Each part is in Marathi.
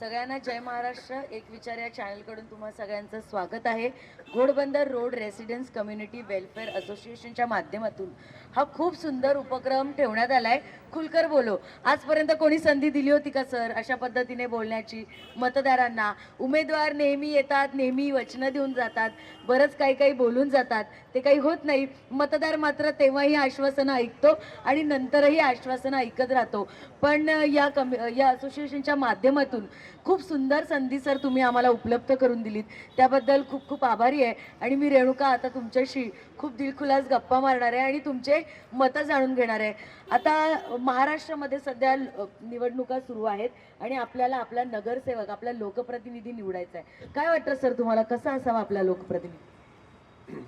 सगळ्यांना जय महाराष्ट्र. एक विचार या चॅनलकडून तुम्हा सगळ्यांचं स्वागत आहे. Ghodbunder road residents community welfare असोसिएशनच्या माध्यमातून हा खूप सुंदर उपक्रम ठेवण्यात आलाय. खुलकर बोलो. आजपर्यंत कोणी संधी दिली होती का सर अशा पद्धतीने बोलण्याची मतदारांना? उमेदवार नेहमी येतात, नेहमी वचनं देऊन जातात, बरंच काही काही बोलून जातात, ते काही होत नाही. मतदार मात्र तेव्हाही आश्वासनं ऐकतो आणि नंतरही आश्वासनं ऐकत राहतो. पण या असोसिएशनच्या माध्यमातून खूप सुंदर संधी सर तुम्ही आम्हाला उपलब्ध करून दिलीत, त्याबद्दल खूप खूप आभारी आहे. आणि मी रेणुका आता तुमच्याशी खूप दिलखुलास गप्पा मारणार आहे आणि तुमचे मतं जाणून घेणार आहे. आता महाराष्ट्रामध्ये सध्या निवडणुका सुरू आहेत आणि आपल्याला आपला नगरसेवक, आपला लोकप्रतिनिधी निवडायचा आहे. काय वाटतं सर तुम्हाला, कसा असावा आपला लोकप्रतिनिधी?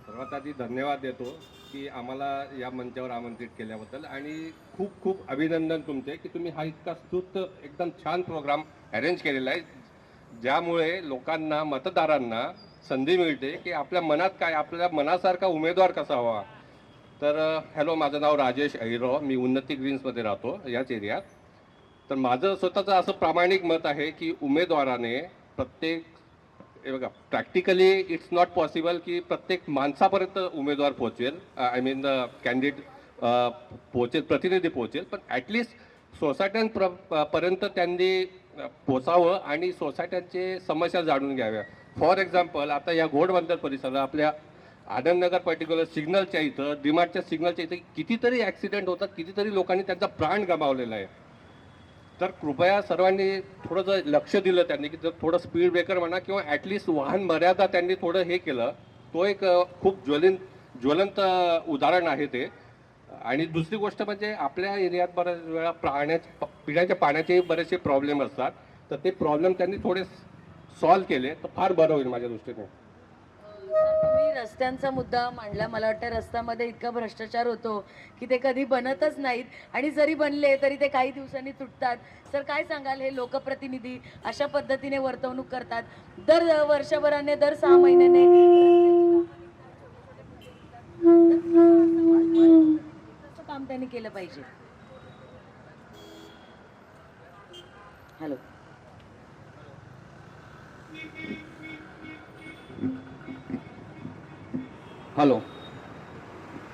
सर्वात आधी धन्यवाद देतो की आम्हाला या मंचावर आमंत्रित केल्याबद्दल आणि खूप खूप अभिनंदन तुमचे की तुम्ही हा इतका स्तुत एकदम छान प्रोग्राम अरेंज केलेला आहे, ज्यामुळे लोकांना, मतदारांना संधी मिळते की आपल्या मनात काय, आपल्या मनासारखा उमेदवार कसा हवा. तर हॅलो, माझं नाव राजेश अहिरो, मी उन्नती ग्रीन्समध्ये राहतो याच एरियात. तर माझं स्वतःचं असं प्रामाणिक मत आहे की उमेदवाराने प्रत्येक, हे बघा, प्रॅक्टिकली इट्स नॉट पॉसिबल की प्रत्येक माणसापर्यंत उमेदवार पोहोचेल, आय मीन द कॅन्डिडेट पोहोचेल, प्रतिनिधी पोहोचेल, पण ॲटलिस्ट सोसायट्यांपर्यंत त्यांनी पोचावं आणि सोसायट्यांचे समस्या जाणून घ्याव्या. फॉर एक्झाम्पल, आता या घोडबंदर परिसरात आपल्या आनंदनगर पर्टिक्युलर सिग्नलच्या इथं, डीमार्टच्या सिग्नलच्या इथं कितीतरी ॲक्सिडेंट होतात, कितीतरी लोकांनी त्यांचा प्राण गमावलेला आहे. तर कृपया सर्वांनी थोडं जर लक्ष दिलं त्यांनी की जर थोडं स्पीड ब्रेकर म्हणा किंवा ॲटलिस्ट वाहन मर्यादा त्यांनी थोडं हे केलं, तो एक खूप ज्वलंत उदाहरण आहे ते. आणि दुसरी गोष्ट म्हणजे आपल्या एरियात बऱ्याच वेळा पिण्याच्या पाण्याचे बरेचसे प्रॉब्लेम असतात, तर ते प्रॉब्लेम त्यांनी थोडे सॉल्व्ह केले तर फार बरं होईल माझ्या दृष्टीने. तुम्ही रस्त्यांचा मुद्दा मांडला. मला वाटतं रस्त्यामध्ये इतका भ्रष्टाचार होतो की ते कधी बनतच नाहीत आणि जरी बनले तरी ते काही दिवसांनी तुटतात. सर काय सांगाल, हे लोकप्रतिनिधी अशा पद्धतीने वर्तवणूक करतात, दर वर्षभराने, दर 6 महिन्याने काम त्यांनी केलं पाहिजे. हॅलो, हॅलो,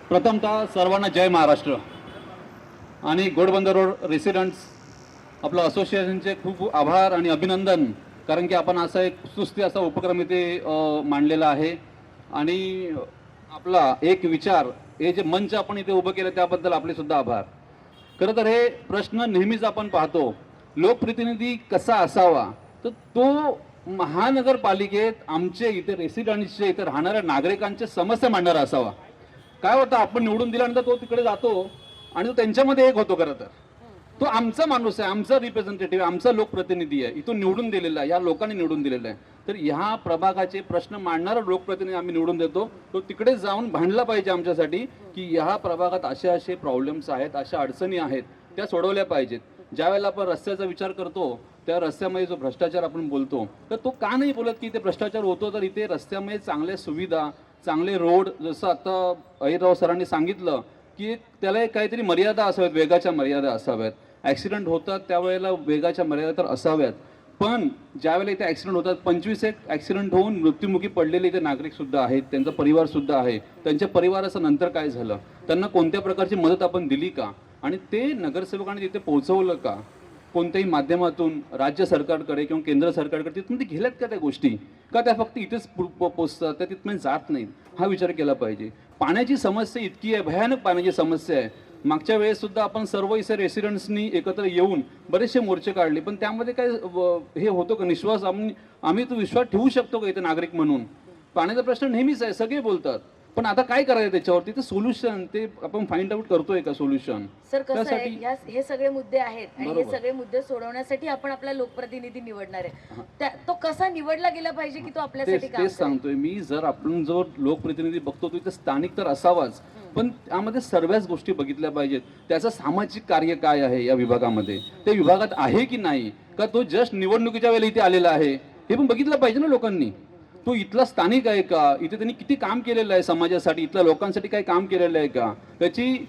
प्रथमतः सर्वांना जय महाराष्ट्र. आणि घोडबंदर रोड रेसिडेंट्स आपलं असोसिएशनचे खूप आभार आणि अभिनंदन, कारण की आपण असा एक सुस्ती असा उपक्रम इथे मांडलेला आहे. आणि आपला एक विचार, हे जे मंच आपण इथे उभं केलं त्याबद्दल आपले सुद्धा आभार. खरं तर हे प्रश्न नेहमीच आपण पाहतो, लोकप्रतिनिधी कसा असावा, तर तो महानगरपालिकेत आमचे इथे रेसिडेंट्सचे, इथे राहणाऱ्या नागरिकांचे समस्या मांडणारा असावा. काय होतं, आपण निवडून दिल्यानंतर तो तिकडे जातो आणि तो त्यांच्यामध्ये एक होतो. खरं तर तो आमचा माणूस आहे, आमचा रिप्रेझेंटेटिव्ह, आमचा लोकप्रतिनिधी आहे, इथून निवडून दिलेला आहे, या लोकांनी निवडून दिलेला आहे. तर ह्या प्रभागाचे प्रश्न मांडणारा लोकप्रतिनिधी आम्ही निवडून देतो, तो तिकडे जाऊन भांडला पाहिजे आमच्यासाठी की ह्या प्रभागात असे असे प्रॉब्लेम्स आहेत, अशा अडचणी आहेत, त्या सोडवल्या पाहिजेत. ज्यावेळेला आपण रस्त्याचा विचार करतो, त्या रस्त्यामध्ये जो भ्रष्टाचार आपण बोलतो, तर तो का नाही बोलत की इथे भ्रष्टाचार होतो? तर इथे रस्त्यामध्ये चांगल्या सुविधा, चांगले रोड, जसं आता अहिरराव सरांनी सांगितलं की त्याला एक काहीतरी मर्यादा असाव्यात, वेगाच्या मर्यादा असाव्यात. ॲक्सिडेंट होतात त्यावेळेला वेगाच्या मर्यादा तर असाव्यात, पण ज्यावेळेला इथे ॲक्सिडेंट होतात, 25 एक ॲक्सिडेंट होऊन मृत्युमुखी पडलेले इथे नागरिकसुद्धा आहेत, त्यांचा परिवारसुद्धा आहे. त्यांच्या परिवाराचं नंतर काय झालं, त्यांना कोणत्या प्रकारची मदत आपण दिली का, आणि ते नगरसेवकांनी तिथे पोहोचवलं का, कोणत्याही माध्यमातून राज्य सरकारकडे किंवा केंद्र सरकारकडे तिथून ते गेल्यात का त्या गोष्टी, का त्या फक्त इथेच पोचतात, त्या तिथून जात नाहीत, हा विचार केला पाहिजे. पाण्याची समस्या इतकी आहे, भयानक पाण्याची समस्या आहे. मागच्या वेळेस सुद्धा आपण सर्व इथे रेसिडेंट्सनी एकत्र येऊन बरेचसे मोर्चे काढले, पण त्यामध्ये काय हे होतो का, निश्वास आम्ही तो विश्वास ठेवू शकतो का इथे नागरिक म्हणून? पाण्याचा प्रश्न नेहमीच आहे, सगळे बोलतात, पण आता काय करायचं त्याच्यावरती? ते सोल्युशन ते आपण फाइंड आउट करतोय का सोल्युशन? सर कसं आहे, हे सगळे मुद्दे आहेत आणि हे बरोबर. सगळे मुद्दे सोडवण्यासाठी आपण आपला लोकप्रतिनिधी निवडणार आहे. तो कसा निवडला गेला पाहिजे की तो आपल्यासाठी काम तेच सांगतोय मी. जर आपण जो लोकप्रतिनिधी बघतो तो इथे स्थानिक तर असावाच, पण त्यामध्ये सर्वच गोष्टी बघितल्या पाहिजेत. त्याचं सामाजिक कार्य काय आहे या विभागामध्ये, त्या विभागात आहे की नाही, का तो जस्ट निवडणुकीच्या वेळेला इथे आलेला आहे, हे पण बघितलं पाहिजे ना लोकांनी. तो इथला स्थानिक आहे का, इथे त्यांनी किती काम केलेलं आहे समाजासाठी, इथल्या लोकांसाठी काही काम केलेलं आहे का, त्याची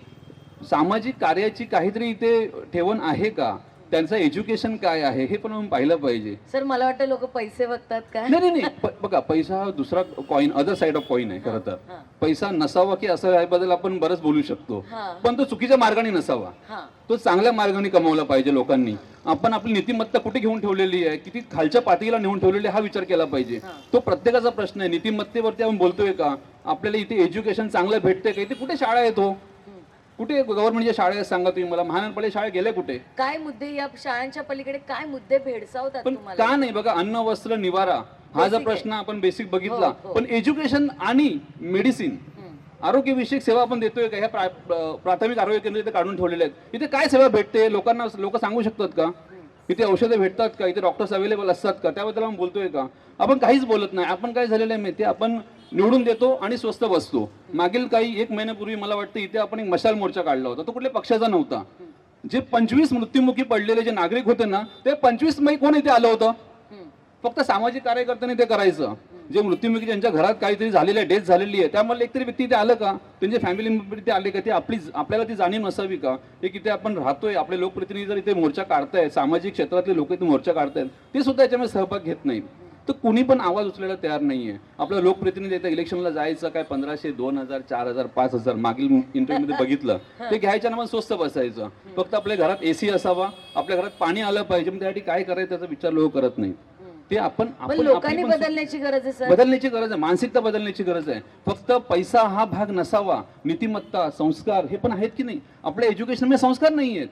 सामाजिक कार्याची काहीतरी इथे ठेवण आहे का, त्यांचं एज्युकेशन काय आहे हे पण आपण पाहिलं पाहिजे. सर मला वाटतं लोक पैसे बघतात काय? नाही नाही नाही बघा, पैसा हा दुसरा coin, other side of coin आहे. खरं तर हा. पैसा नसावा की असं याबद्दल आपण बरंच बोलू शकतो, हा. पण तो चुकीच्या मार्गाने नसावा. हा. तो चांगल्या मार्गाने कमवला पाहिजे लोकांनी. आपण आपली नीतिमत्ता कुठे घेऊन ठेवलेली आहे, किती खालच्या पातळीला नेऊन ठेवलेली आहे हा विचार केला पाहिजे. हा. तो प्रत्येकाचा प्रश्न आहे. नीतिमत्तेवरती आपण बोलतोय का? आपल्याला इथे एज्युकेशन चांगलं भेटते का? इथे कुठे शाळा येतो? कुठे गव्हर्नमेंटच्या शाळा आहेत सांगा तुम्ही मला? महानगरपालिका शाळा गेल्या कुठे? काय मुद्दे या शाळांच्या पलीकडे काय मुद्दे भेडसावतात पण तुम्हाला? का नाही? बघा, अन्न वस्त्र निवारा हा जर Basic प्रश्न आपण बेसिक बघितला, हो, हो. पण एज्युकेशन आणि मेडिसिन, आरोग्यविषयक सेवा आपण देतोय का? ह्या प्राथमिक आरोग्य केंद्र इथे काढून ठेवलेले आहेत. इथे काय सेवा भेटते लोकांना? लोक सांगू शकतात का? इथे औषधं भेटतात का? इथे डॉक्टर्स अवेलेबल असतात का? त्याबद्दल आपण बोलतोय का? आपण काहीच बोलत नाही. आपण काय झालेलं आहे माहिती? आपण निवडून देतो आणि स्वस्त बसतो. मागील काही 1 महिन्यापूर्वी मला वाटतं इथे आपण एक मशाल मोर्चा काढला होता. तो कुठल्या पक्षाचा नव्हता. जे 25 मृत्युमुखी पडलेले जे नागरिक होते ना, ते 25 मै कोण इथे आलं होतं? फक्त सामाजिक कार्यकर्त्यांनी ते करायचं. जे मृत्युमुखी ज्यांच्या घरात काहीतरी झालेलं आहे, डेथ झालेली आहे, त्यामुळे एकतरी व्यक्ती इथे आलं का? त्यांचे फॅमिली मेंबर इथे आले का? ते आपल्याला ती जाणीव नसावी का? एक इथे आपण राहतोय, आपले लोकप्रतिनिधी जर इथे मोर्चा काढतायत, सामाजिक क्षेत्रातले लोक इथे मोर्चा काढतायत, ते सुद्धा याच्यामध्ये सहभाग घेत नाहीत. तर कुणी पण आवाज उचलायला तयार नाहीये. आपला लोकप्रतिनिधी इथे इलेक्शनला जायचं काय 1500, 2000, 4000, 5000 मागील इंटरव्ह्यूमध्ये बघितलं, ते घ्यायच्या नावात स्वस्त बसायचं. फक्त आपल्या घरात एसी असावा, आपल्या घरात पाणी आलं पाहिजे, पण त्यासाठी काय करायचं त्याचा विचार लोक करत नाही. ते पण लोकांनी बदलण्याची गरज आहे सर. बदलण्याची गरज आहे, मानसिकता बदलण्याची गरज आहे. फक्त पैसा हा भाग नसावा, नीतिमत्ता, संस्कार हे पण आहेत की नाही? आपल्या एज्युकेशन मध्ये संस्कार नाही आहेत.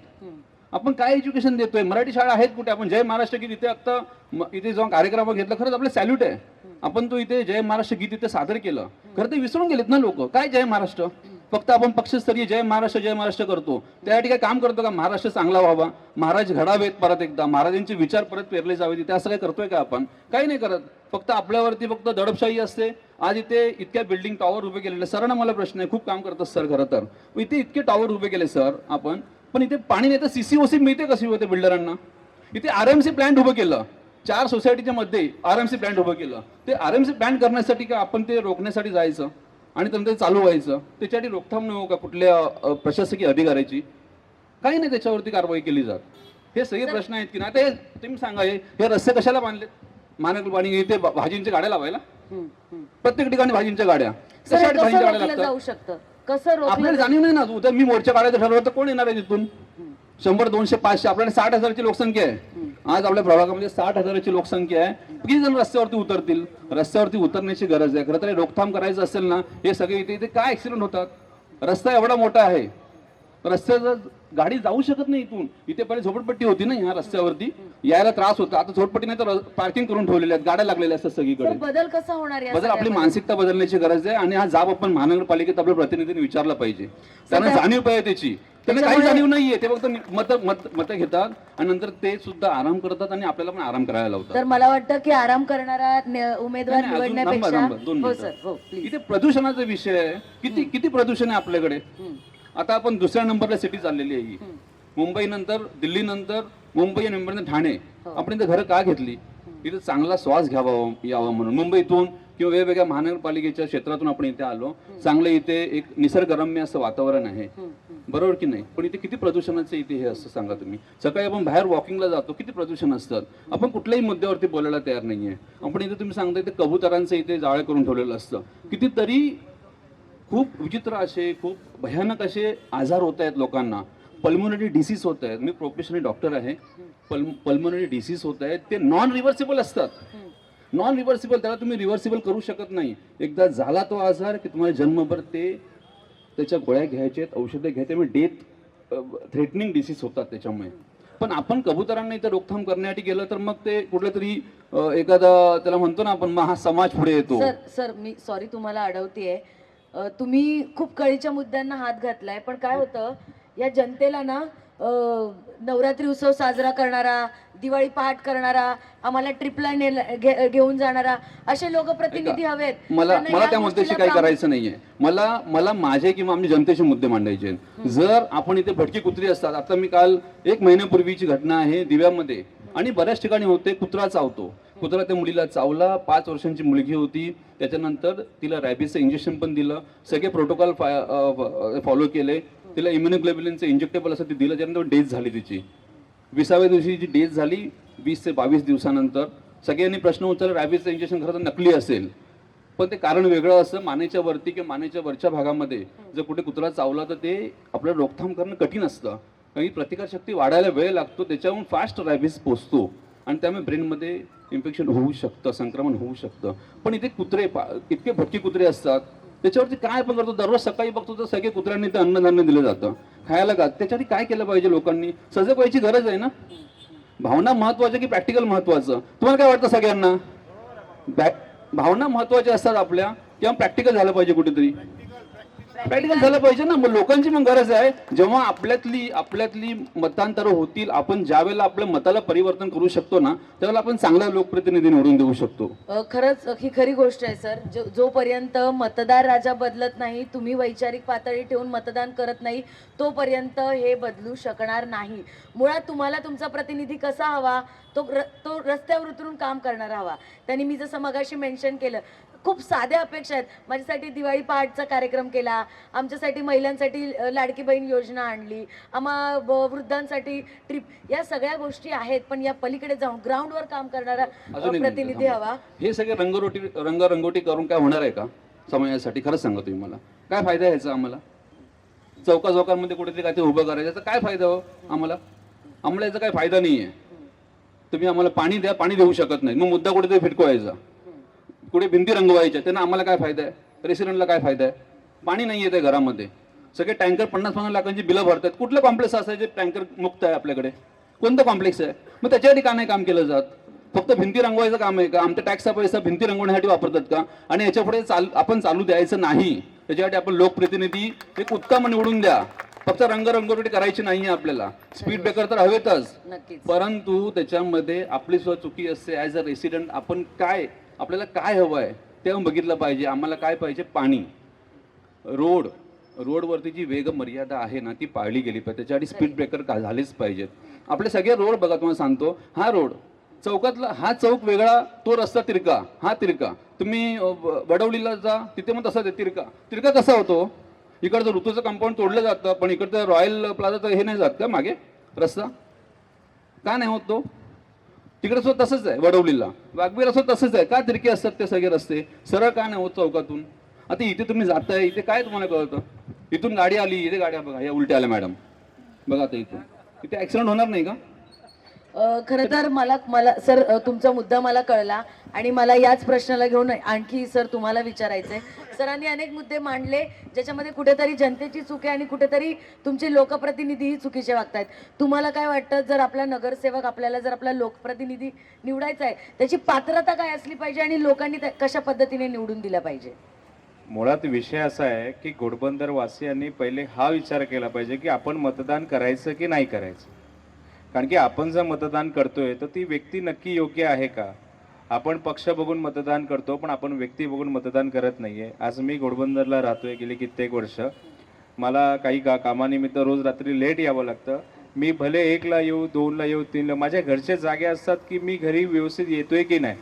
आपण काय एज्युकेशन देतोय? मराठी शाळा आहेत कुठे? आपण जय महाराष्ट्र गीत इथे आता इथे जाऊन कार्यक्रम घेतला, खरंच आपलं सॅल्यूट आहे. आपण तो इथे जय महाराष्ट्र गीत इथे सादर केलं. खरं ते विसरून गेलेत ना लोक. काय जय महाराष्ट्र? फक्त आपण पक्षस्तरीय जय महाराष्ट्र करतो. त्यासाठी काय काम करतो का? महाराष्ट्र चांगला व्हावा, महाराज घडावेत परत एकदा, महाराजांचे विचार परत पेरले जावेत, इथे असं काय करतोय का आपण? काही नाही करत. फक्त आपल्यावरती फक्त दडपशाही असते. आज इथे इतक्या बिल्डिंग टॉवर उभे केलेले. सरांना मला प्रश्न आहे, खूप काम करतात सर खरं तर. इथे इतके टॉवर उभे केले सर आपण, पण इथे पाणी नाही तर CCOC मिळते कशी होते बिल्डरांना? इथे RMC प्लांट उभं केलं, 4 सोसायटीच्या मध्ये RMC प्लांट उभं केलं. ते RMC प्लांट करण्यासाठी का आपण ते रोखण्यासाठी जायचं आणि नंतर चालू व्हायचं? त्याच्यासाठी रोखठाम नाही हो का कुठल्या प्रशासकीय अधिकाऱ्याची? काही नाही त्याच्यावरती कारवाई केली जात. हे सगळे प्रश्न आहेत की नाही? ते तुम्ही सांगा, हे रस्ते कशाला बांधलेत? महानगरपालिका इथे भाजींच्या गाड्या लावायला, प्रत्येक ठिकाणी भाजींच्या गाड्या, कशासाठी भाजींच्या गाड्या लागतात? जाऊ शकतं कसं? आपल्याला जाणीव नाही ना. उद्या मी मोर्चा काढायचं ठरवलं तर कोण येणार आहे तिथून? 100, 200, 500, आपल्याला 60,000ची लोकसंख्या आहे. आज आपल्या प्रभागामध्ये 60,000ची लोकसंख्या आहे. किती जण रस्त्यावरती उतरतील? रस्त्यावरती उतरण्याची गरज आहे. खरं तर रोकथाम करायचं असेल ना, हे सगळे इथे काय ऍक्सिडेंट होतात? रस्ता एवढा मोठा आहे, रस्त्याचं गाडी जाऊ शकत नाही इथून. इथे पहिले झोपडपट्टी होती ना, ह्या रस्त्यावरती यायला त्रास होता. आता झोपडपट्टी नाही तर पार्किंग करून ठेवलेल्या आहेत, गाड्या लागलेल्या असतात सगळीकडे. बदल कसा होणार? बदल आपली मानसिकता बदलण्याची गरज आहे. आणि हा जाब आपण महानगरपालिकेत आपल्या प्रतिनिधींनी विचारला पाहिजे. त्यांना जाणीव पाहिजे त्याची. त्यांना काही जाणीव नाहीये. ते फक्त मत घेतात आणि नंतर ते सुद्धा आराम करतात आणि आपल्याला पण आराम करायला लावतात. तर मला वाटतं की आराम करणारा उमेदवार नाही, अजून निवडण्यापेक्षा दोन हो मिनिटं. सर, हो प्लीज. इथे प्रदूषणाचा विषय आहे. किती प्रदूषण आहे आपल्याकडे? आता आपण दुसऱ्या नंबरला सिटी चाललेली आहे ही. मुंबई नंतर, दिल्ली नंतर, मुंबई आणि नंतर ठाणे. आपण इथे घरं का घेतली? इथे चांगला श्वास घ्यावा यावा म्हणून. मुंबईतून किंवा वेगवेगळ्या महानगरपालिकेच्या क्षेत्रातून आपण इथे आलो. चांगलं इथे एक निसर्गरम्य असं वातावरण आहे, बरोबर की नाही? पण इथे किती प्रदूषणाचं इथे हे असं सांगा तुम्ही. सकाळी आपण बाहेर वॉकिंगला जातो, किती प्रदूषण असतात. आपण कुठल्याही मुद्द्यावरती बोलायला तयार नाहीये. आपण इथे तुम्ही सांगता इथे कबुतरांचं इथे जाळे करून ठेवलेलं असतं. कितीतरी खूप विचित्र असे, खूप भयानक असे आजार होत आहेत लोकांना. पल्मोनरी डिसीज होत आहेत. मी प्रोफेशनली डॉक्टर आहे. पल्मोनरी डिसीज होत आहेत, ते नॉन रिव्हर्सिबल असतात. नॉन रिव्हर्सिबल, त्याला तुम्ही रिव्हर्सिबल करू शकत नाही. एकदा झाला तो आजार की तुम्हाला जन्मभर त्याच्या गोळ्या घ्यायच्या आहेत, औषधं घ्यायचे, डेथ थ्रेटनिंग डिसीज होतात त्याच्यामुळे. पण आपण कबुतरांना इथं रोकथाम करण्यासाठी गेलं तर मग ते कुठलं तरी एखादा त्याला म्हणतो ना आपण, हा समाज पुढे येतो. सर मी सॉरी तुम्हाला अडवतेय. तुम्ही खूप कळीच्या मुद्द्यांना हात घातलाय, पण काय होतं या जनतेला ना, नवरात्री उत्सव साजरा करणारा, दिवाळी पहाट करणारा, आम्हाला ट्रिपला घेऊन जाणारा असे लोकप्रतिनिधी हवेत. मला त्या मुद्द्याशी काही करायचं नाहीये. मला माझे किंवा आमच्या जनतेचे मुद्दे मांडायचे. जर आपण इथे भटकी कुत्री असतात. आता मी काल 1 महिन्यापूर्वीची घटना आहे दिव्यामध्ये, आणि बऱ्याच ठिकाणी होते कुत्रा चावतो. कुत्रा त्या मुलीला चावला. 5 वर्षांची मुलगी होती. त्याच्यानंतर तिला रॅबिसचं इंजेक्शन पण दिलं. सगळे प्रोटोकॉल फॉलो केले. तिला इम्युनोग्लोबुलिनचं इंजेक्टेबल असं ते दिलं. त्यानंतर डेथ झाली तिची. 20व्या दिवशी जी डेथ झाली 20 ते 22 दिवसानंतर सगळ्यांनी प्रश्न उचलला, रॅबिसचं इंजेक्शन खरं तर नकली असेल, पण ते कारण वेगळं असतं. मानेच्या वरती किंवा मानेच्या वरच्या भागामध्ये जर कुठे कुत्रा चावला तर ते आपल्याला रोकथाम करणं कठीण असतं, कारण की प्रतिकारशक्ती वाढायला वेळ लागतो, त्याच्याहून फास्ट रॅबिस पोचतो आणि त्यामुळे ब्रेनमध्ये इन्फेक्शन होऊ शकतं, संक्रमण होऊ शकतं. पण इथे कुत्रे इतके भटकी कुत्रे असतात, त्याच्यावरती काय आपण करतो, दररोज सकाळी बघतो तर सगळे कुत्र्यांनी ते अन्नधान्य दिलं जातं खायला का. त्याच्यासाठी काय केलं पाहिजे लोकांनी, सजग व्हायची गरज आहे ना. भावना महत्वाच्या की प्रॅक्टिकल महत्वाचं, तुम्हाला काय वाटतं सगळ्यांना? भावना महत्वाच्या असतात आपल्या, किंवा प्रॅक्टिकल झालं पाहिजे कुठेतरी? प्रॅक्टिकल झालं पाहिजे ना. मग लोकांची मग गरज आहे, जेव्हा आपल्यातली मतांतरं होतील, आपण ज्या वेळेला आपल्या मताला परिवर्तन करू शकतो ना, त्यावेळेला आपण चांगला लोकप्रतिनिधी निवडून देऊ शकतो. खरंच ही खरी गोष्ट आहे सर. जोपर्यंत मतदार राजा बदलत नाही, तुम्ही वैचारिक पातळी ठेवून मतदान करत नाही, तोपर्यंत हे बदलू शकणार नाही. मुळात तुम्हाला तुमचा प्रतिनिधी कसा हवा, तो रस्त्यावर उतरून काम करणारा हवा. त्यांनी मी जसं मगाशी मेन्शन केलं, खूप साध्या अपेक्षा आहेत. माझ्यासाठी दिवाळी पहाटचा कार्यक्रम केला, आमच्यासाठी महिलांसाठी लाडकी बहीण योजना आणली, वृद्धांसाठी ट्रिप, या सगळ्या गोष्टी आहेत. पण या पलीकडे जाऊन ग्राउंडवर काम करणारा प्रतिनिधी हवा. हे सगळे रंगरंगोटी करून काय होणार आहे का समाजासाठी? खरंच सांगा तुम्ही मला, काय फायदा आहे ह्याचा? आम्हाला चौकांमध्ये कुठेतरी काय ते उभं करायचं, याचा काय फायदा हो आम्हाला? आम्हाला याचा काय फायदा नाही आहे. तुम्ही आम्हाला पाणी द्या, पाणी देऊ शकत नाही, मग मुद्दा कुठेतरी फिटकवायचा, कुठे भिंती रंगवायच्या, त्यांना आम्हाला काय फायदा आहे? रेसिडेंटला काय फायदा आहे? पाणी नाही येते घरामध्ये, सगळे टँकर 50-50 लाखांची बिलं भरतात. कुठलं कॉम्प्लेक्स असायचे टँकर मुक्त आहे आपल्याकडे? कोणतं कॉम्प्लेक्स आहे? मग त्याच्यासाठी का नाही काम केलं जात? फक्त भिंती रंगवायचं काम आहे का? आमच्या टॅक्सचा पैसा भिंती रंगवण्यासाठी वापरतात का? आणि याच्या पुढे आपण चालू द्यायचं नाही. त्याच्यासाठी आपण लोकप्रतिनिधी एक उत्तम निवडून द्या. फक्त रंगरंगोटी करायची नाहीये आपल्याला. स्पीड ब्रेकर तर हवेतच, परंतु त्याच्यामध्ये आपली सुद्धा चुकी असते. ॲज अ रेसिडेंट आपण आपल्याला काय हवं आहे ते बघितलं पाहिजे. आम्हाला काय पाहिजे? पाणी, रोडवरती जी वेग मर्यादा आहे ना ती पाळली गेली पाहिजे. त्याच्यासाठी स्पीड ब्रेकर झालेच पाहिजेत. आपले सगळे रोड बघा, तुम्हाला सांगतो, हा रोड चौकातला हा चौक वेगळा, तो रस्ता तिरका, हा तिरका. तुम्ही वडवलीला जा, तिथे मग तसा तिरका कसा होतो? इकडचं ऋतूचं कंपाऊंड तोडलं जातं, पण इकडचं रॉयल प्लाझाचं हे नाही जात का मागे रस्ता? का नाही होत तो? तिकडे सुद्धा तसंच आहे, वडवलीला वाघबीला सुद्धा तसंच आहे. का तिरके असतात ते सगळे रस्ते? सरळ का नाही होत चौकातून? आता इथे तुम्ही जाताय, इथे काय तुम्हाला कळतं? इथून गाडी आली, इथे गाड्या बघा, या उलट्या आल्या मॅडम, बघा आता इथे ऍक्सिडेंट होणार नाही का? खरं तर मला सर तुमचा मुद्दा मला कळला आणि मला याच प्रश्नाला घेऊन आणखी सर तुम्हाला विचारायचंय. सरांनी अनेक मुद्दे मांडले ज्याच्यामध्ये कुठेतरी जनतेची चूक आहे आणि कुठेतरी तुमचे लोकप्रतिनिधीही चुकीचे वागतायत. तुम्हाला काय वाटतं, जर आपला नगरसेवक आपल्याला जर आपला लोकप्रतिनिधी निवडायचा आहे, त्याची पात्रता काय असली पाहिजे आणि लोकांनी कशा पद्धतीने निवडून दिला पाहिजे? मुळात विषय असा आहे की घोडबंदर वासियांनी पहिले हा विचार केला पाहिजे की आपण मतदान करायचं की नाही करायचं. कारण की आपण जर मतदान करतोय तर ती व्यक्ती नक्की योग्य आहे का? आपण पक्ष बघून मतदान करतो, पण आपण व्यक्ती बघून मतदान करत नाहीये. आज मी घोडबंदरला राहतोय गेली कित्येक वर्ष. मला काही कामानिमित्त रोज रात्री लेट यावं लागतं. मी भले 1ला येऊ, 2ला येऊ, 3ला, माझ्या घरचे जागे असतात की मी घरी व्यवस्थित येतोय की नाही.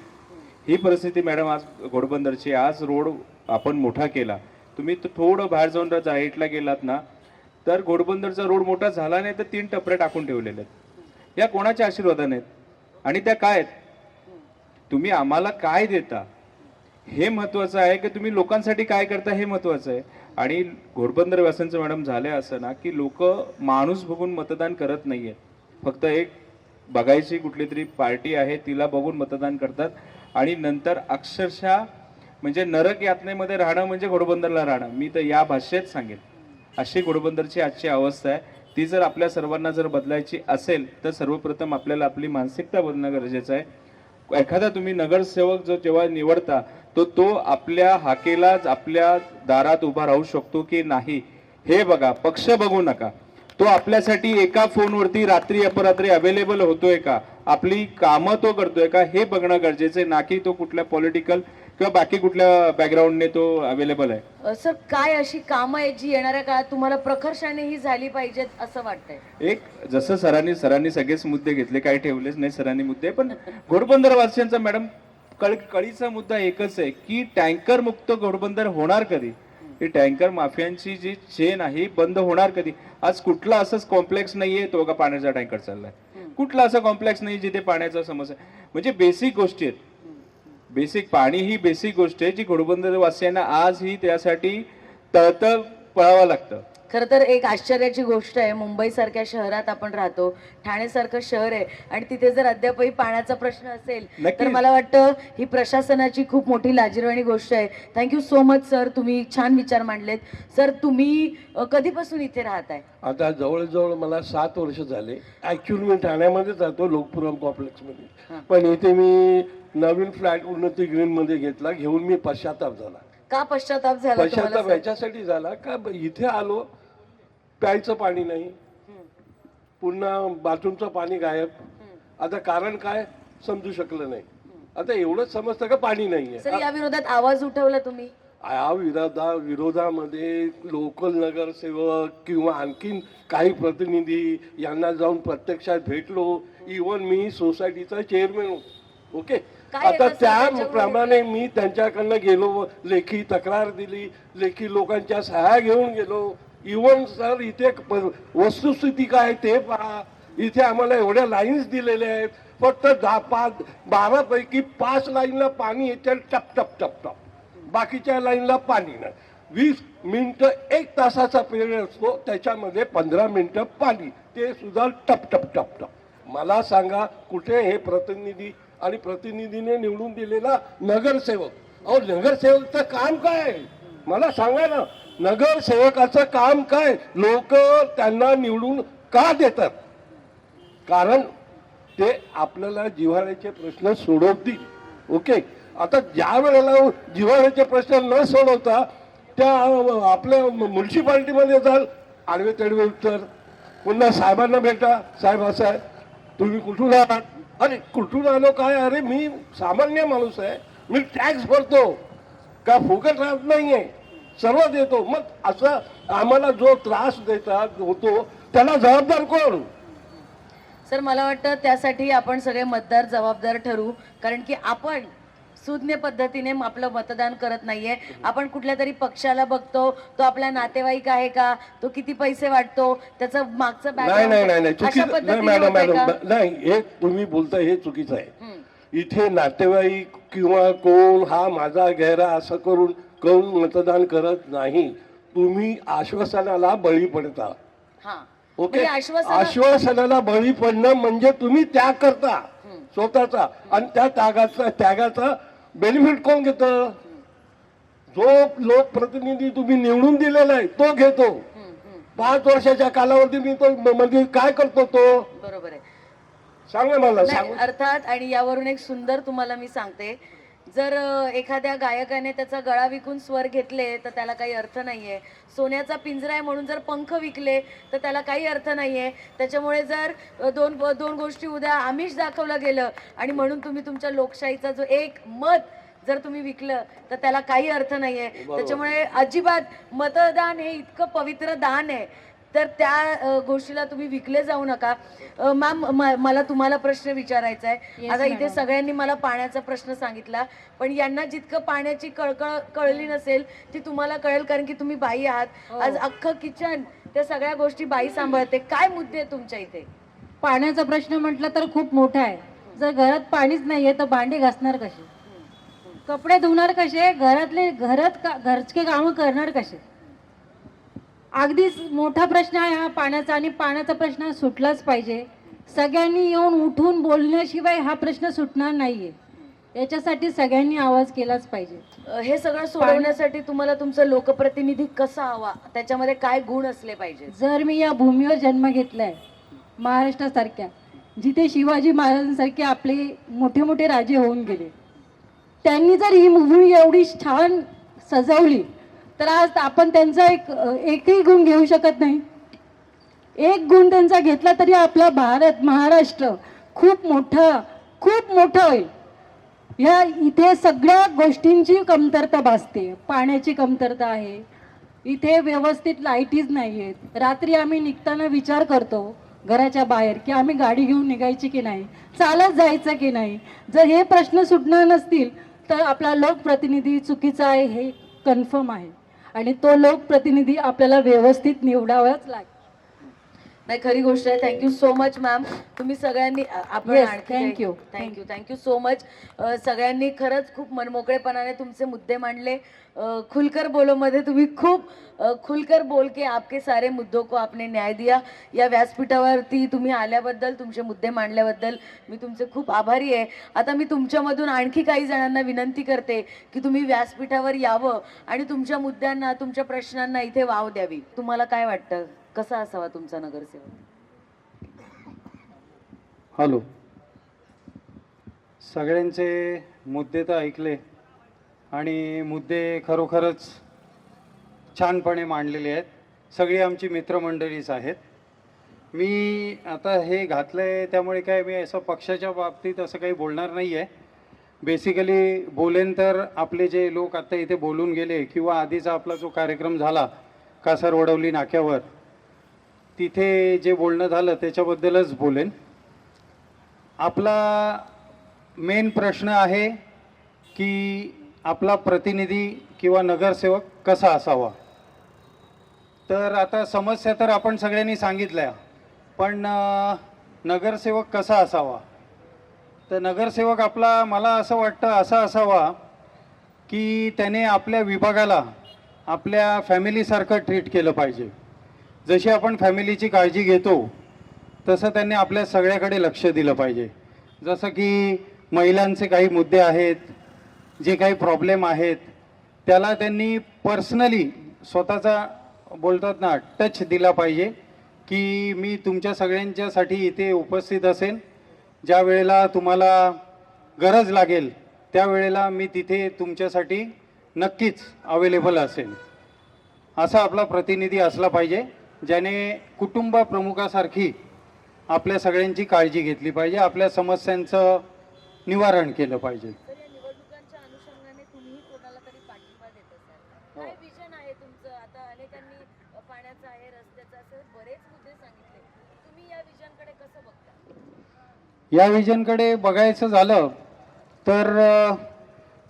ही परिस्थिती मॅडम आज घोडबंदरची. आज रोड आपण मोठा केला, तुम्ही थोडं बाहेर जाऊन राईटला गेलात ना तर घोडबंदरचा रोड मोठा झाला नाही तर 3 टपरे टाकून ठेवलेले आहेत. या कोणाच्या आशीर्वादाने आहेत? आणि त्या काय आहेत? तुम्ही आम्हाला काय देता हे महत्वाचं आहे की तुम्ही लोकांसाठी काय करता हे महत्वाचं आहे. आणि घोडबंदर वासियांचं मॅडम झालंय असं ना की लोक माणूस बघून मतदान करत नाहीये, फक्त एक बघायची कुठली तरी पार्टी आहे तिला बघून मतदान करतात. आणि नंतर अक्षरशः म्हणजे नरक यातनेमध्ये राहणं म्हणजे घोडबंदरला राहणं. मी तर या भाषेत सांगेन, अशी घोडबंदरची आजची अवस्था आहे. ती जर आपल्या सर्वांना जर बदलायची असेल तर सर्वप्रथम आपल्याला आपली मानसिकता बदलणं गरजेचं आहे. एखादा तुम्ही नगरसेवक जो जेव्हा निवडता तो आपल्या हाकेलाच आपल्या दारात उभा राहू शकतो की नाही हे बघा. पक्ष बघू नका, तो आपल्यासाठी एका फोनवरती रात्री अपरात्री अवेलेबल होतोय का, आपली कामं तो करतोय का हे बघणं गरजेचं आहे, ना की तो कुठल्या पॉलिटिकल किंवा बाकी कुठल्या बॅकग्राऊंडने तो अवेलेबल आहे. सर काय अशी कामं आहेत जी येणाऱ्या काळात तुम्हाला प्रखरशाने झाली पाहिजेत असं वाटतंय? एक जसं सरांनी सगळेच मुद्दे घेतले, काही ठेवलेच नाही सरांनी मुद्दे, पण घोडबंदर वासियांचा मॅडम कळीचा मुद्दा एकच आहे की टँकर मुक्त घोडबंदर होणार कधी? ही टँकर माफियांची जी चेन आहे बंद होणार कधी? आज कुठला असंच कॉम्प्लेक्स नाहीये तो का पाण्याचा टँकर चाललाय. कुठला असं कॉम्प्लेक्स नाही जिथे पाण्याचा समस्या म्हणजे बेसिक गोष्टी आहेत. बेसिक पाणी ही बेसिक गोष्ट आहे जी घोडबंदर वासियांना आजही त्यासाठी तळतळ पळावं लागतं. खरं तर एक आश्चर्याची गोष्ट आहे, मुंबईसारख्या शहरात आपण राहतो, ठाणेसारखं शहर आहे आणि तिथे जर अद्यापही पाण्याचा प्रश्न असेल तर नक्कीच. मला वाटतं ही प्रशासनाची खूप मोठी लाजिरवाणी गोष्ट आहे. थँक्यू सो मच सर, तुम्ही छान विचार मांडलेत. सर तुम्ही कधीपासून इथे राहताय? आता जवळजवळ मला 7 वर्ष झाले. ॲक्च्युली मी ठाण्यामध्येच राहतो, लोकपुरम कॉम्प्लेक्समध्ये. पण इथे मी नवीन फ्लॅट उन्नती ग्रीनमध्ये घेतला, घेऊन मी पश्चाताप झाला. का पश्चाताप झाला तुम्हाला पश्चाताप सर? याच्यासाठी झाला का इथे आलो, प्यायचं पाणी नाही, पुन्हा बाथरूमचं पाणी गायब. आता कारण काय समजू शकलं नाही. आता एवढंच समजतं का पाणी नाहीये. सर या विरोधात आवाज उठवला तुम्ही? या विरोधामध्ये लोकल नगरसेवक किंवा आणखीन काही प्रतिनिधी यांना जाऊन प्रत्यक्षात भेटलो. इव्हन मी सोसायटीचा चेअरमॅन होतो. ओके. काय आता आहे का सर त्याप्रमाणे मी त्यांच्याकडनं गेलो, लेखी तक्रार दिली, लेखी लोकांच्या सह्या घेऊन गेलो. इव्हन सर इथे वस्तुस्थिती काय ते पहा. इथे आम्हाला एवढ्या लाईन्स दिलेल्या आहेत, फक्त 12 पैकी 5 लाईनला पाणी येते टप टप टप टप, बाकीच्या लाईनला पाणी नाही. 20 मिनिटं 1 तासाचा पिरियड असतो, त्याच्यामध्ये 15 मिनिटं पाणी, ते सुद्धा टप टप टप टप. मला सांगा कुठे हे प्रतिनिधी आणि प्रतिनिधीने निवडून दिलेला नगरसेवक. अहो नगरसेवकचं काम काय मला सांगा ना. नगरसेवकाचं काम काय? लोक त्यांना निवडून का देतात? कारण ते आपल्याला जिव्हाळ्याचे प्रश्न सोडवतील. ओके. आता ज्या वेळेला जिव्हाळ्याचे प्रश्न न सोडवता त्या आपल्या म्युन्सिपाल्टीमध्ये जाल, आडवे तडवे उत्तर, पुन्हा साहेबांना भेटा, साहेब असं आहे, तुम्ही कुठून आहात? अरे कुठून आलो काय? अरे मी सामान्य माणूस आहे, मी टॅक्स भरतो का, फुकट राहत नाहीये, सर्व देतो. मग असं आम्हाला जो त्रास देतात होतो त्याला जबाबदार कोण? सर मला वाटतं त्यासाठी आपण सगळे मतदार जबाबदार ठरू, कारण की आपण सुज्ञ पद्धतीने आपलं मतदान करत नाहीये. आपण कुठल्या तरी पक्षाला बघतो, तो आपला नातेवाईक आहे का, तो किती पैसे वाटतो, त्याचं मागचं नाही नाही नाही नाही अशा चुकीचं नाही पद्धतीने मॅडम होतंय मॅडम का? नाही, हे तुम्ही बोलताय हे चुकीचं आहे. हम्म. इथे नातेवाईक किंवा कोण हा माझा गैरा असं करून कोण मतदान करत नाही. तुम्ही आश्वासनाला बळी पडता. हा ओके. म्हणजे आश्वासनाला बळी पडणं म्हणजे तुम्ही त्याग करता स्वतःचा, आणि त्या त्यागाचा बेनिफिट कोण घेतं? जो लोकप्रतिनिधी तुम्ही निवडून दिलेला आहे तो घेतो. 5 वर्षाच्या कालावधीने तो म्हणजे काय करतो तो? बरोबर आहे. सांगा मला. नाही, अर्थात. आणि यावरून एक सुंदर तुम्हाला मी सांगते, जर एखाद्या गायकाने त्याचा गळा विकून स्वर घेतले तर त्याला काही अर्थ नाहीये. सोन्याचा पिंजरा आहे म्हणून जर पंख विकले तर त्याला काही अर्थ नाहीये. त्याच्यामुळे जर दोन गोष्टी उद्या आमिष दाखवलं गेलं आणि म्हणून तुम्ही तुमच्या लोकशाहीचा जो एक मत जर तुम्ही विकलं तर त्याला काही अर्थ नाहीये. त्याच्यामुळे अजिबात मतदान हे इतकं पवित्र दान आहे, तर त्या गोष्टीला तुम्ही विकले जाऊ नका. मॅम मला तुम्हाला प्रश्न विचारायचा आहे. आता इथे सगळ्यांनी मला पाण्याचा प्रश्न सांगितला, पण यांना जितकं पाण्याची कळकळ कळली नसेल ती तुम्हाला कळेल, कारण की तुम्ही बाई आहात. आज अख्खं किचन त्या सगळ्या गोष्टी बाई सांभाळते. काय मुद्दे आहेत तुमच्या इथे? पाण्याचा प्रश्न म्हटलं तर खूप मोठा आहे. जर घरात पाणीच नाहीये तर भांडे घासणार कसे, कपडे धुणार कसे, घरचे कामं करणार कसे? अगदीच मोठा प्रश्न आहे हा पाण्याचा, आणि पाण्याचा प्रश्न सुटलाच पाहिजे. सगळ्यांनी येऊन उठून बोलण्याशिवाय हा प्रश्न सुटणार नाहीये. याच्यासाठी सगळ्यांनी आवाज केलाच पाहिजे. हे सगळं सोडवण्यासाठी तुम्हाला तुमचा लोकप्रतिनिधी कसा हवा, त्याच्यामध्ये काय गुण असले पाहिजे? जर मी या भूमीवर जन्म घेतलाय, महाराष्ट्रासारख्या जिथे शिवाजी महाराजांसारखे आपले मोठे मोठे राजे होऊन गेले, त्यांनी जर ही भूमी एवढी छान सजवली तर आज आपण त्यांचा एकही गुण घेऊ शकत नाही. एक गुण त्यांचा घेतला तरी आपला भारत महाराष्ट्र खूप मोठा होईल. ह्या इथे सगळ्या गोष्टींची कमतरता भासते. पाण्याची कमतरता आहे, इथे व्यवस्थित लाईटीच नाही आहेत. रात्री आम्ही निघताना विचार करतो घराच्या बाहेर की आम्ही गाडी घेऊन निघायची की नाही, चालत जायचं की नाही. जर हे प्रश्न सुटणार नसतील तर आपला लोकप्रतिनिधी चुकीचा आहे हे कन्फर्म आहे, आणि तो लोकप्रतिनिधी आपल्याला व्यवस्थित निवडावाच लागेल. नाही, खरी गोष्ट आहे. Thank you so much ma'am. तुम्ही सगळ्यांनी आपण Yes, आणखी thank you. Thank you so much. सगळ्यांनी खरंच खूप मनमोकळेपणाने तुमचे मुद्दे मांडले. खुलकर बोलो मध्ये तुम्ही खूप खुलकर बोल के आपके सारे मुद्दों को आपने न्याय दिया. या व्यासपीठावरती तुम्ही आल्याबद्दल, तुमचे मुद्दे मांडल्याबद्दल मी तुमचे खूप आभारी आहे. आता मी तुमच्यामधून आणखी काही जणांना विनंती करते की तुम्ही व्यासपीठावर यावं आणि तुमच्या मुद्द्यांना, तुमच्या प्रश्नांना इथे वाव द्यावी. तुम्हाला काय वाटतं, कसा असावा तुमचा नगरसेवक? हॅलो, सगळ्यांचे मुद्दे तर ऐकले आणि मुद्दे खरोखरच छानपणे मांडलेले आहेत. सगळी आमची मित्रमंडळीच आहेत. मी आता हे घातलं आहे त्यामुळे काय मी असं पक्षाच्या बाबतीत असं काही बोलणार नाही आहे. बेसिकली बोलेन तर आपले जे लोक आत्ता इथे बोलून गेले किंवा आधीचा आपला जो कार्यक्रम झाला कासार वडवली नाक्यावर, तिथे जे बोलणं झालं त्याच्याबद्दलच बोलेन. आपला मेन प्रश्न आहे की आपला प्रतिनिधी किंवा नगरसेवक कसा असावा. तर आता समस्या तर आपण सगळ्यांनी सांगितल्या, पण नगरसेवक कसा असावा. तर नगरसेवक आपला, मला असं वाटतं, असा असावा की त्याने आपल्या विभागाला आपल्या फॅमिलीसारखं ट्रीट केलं पाहिजे. जशी आपण फॅमिलीची काळजी घेतो तसं त्यांनी आपल्या सगळ्याकडे लक्ष दिलं पाहिजे. जसं की महिलांचे काही मुद्दे आहेत, जे काही प्रॉब्लेम आहेत, त्याला त्यांनी पर्सनली स्वतःचा बोलतात ना टच दिला पाहिजे की मी तुमच्या सगळ्यांच्यासाठी इथे उपस्थित असेन. ज्या वेळेला तुम्हाला गरज लागेल त्यावेळेला मी तिथे तुमच्यासाठी नक्कीच अवेलेबल असेल. असा आपला प्रतिनिधी असला पाहिजे, ज्याने कुटुंब प्रमुखासारखी आपल्या सगळ्यांची काळजी घेतली पाहिजे, आपल्या समस्यांचं निवारण केलं पाहिजे. तर या निवडणुकांच्या अनुषंगाने तुम्ही कोणाला तरी पाठिंबा देत असाल. काय विजन आहे तुमचं? आता अनेकांनी पाण्याचं आहे, रस्त्याचं, असे बरेच मुद्दे सांगितले. तुम्ही या विजनकडे कसं बघता? या विजनकडे बघायचं झालं तर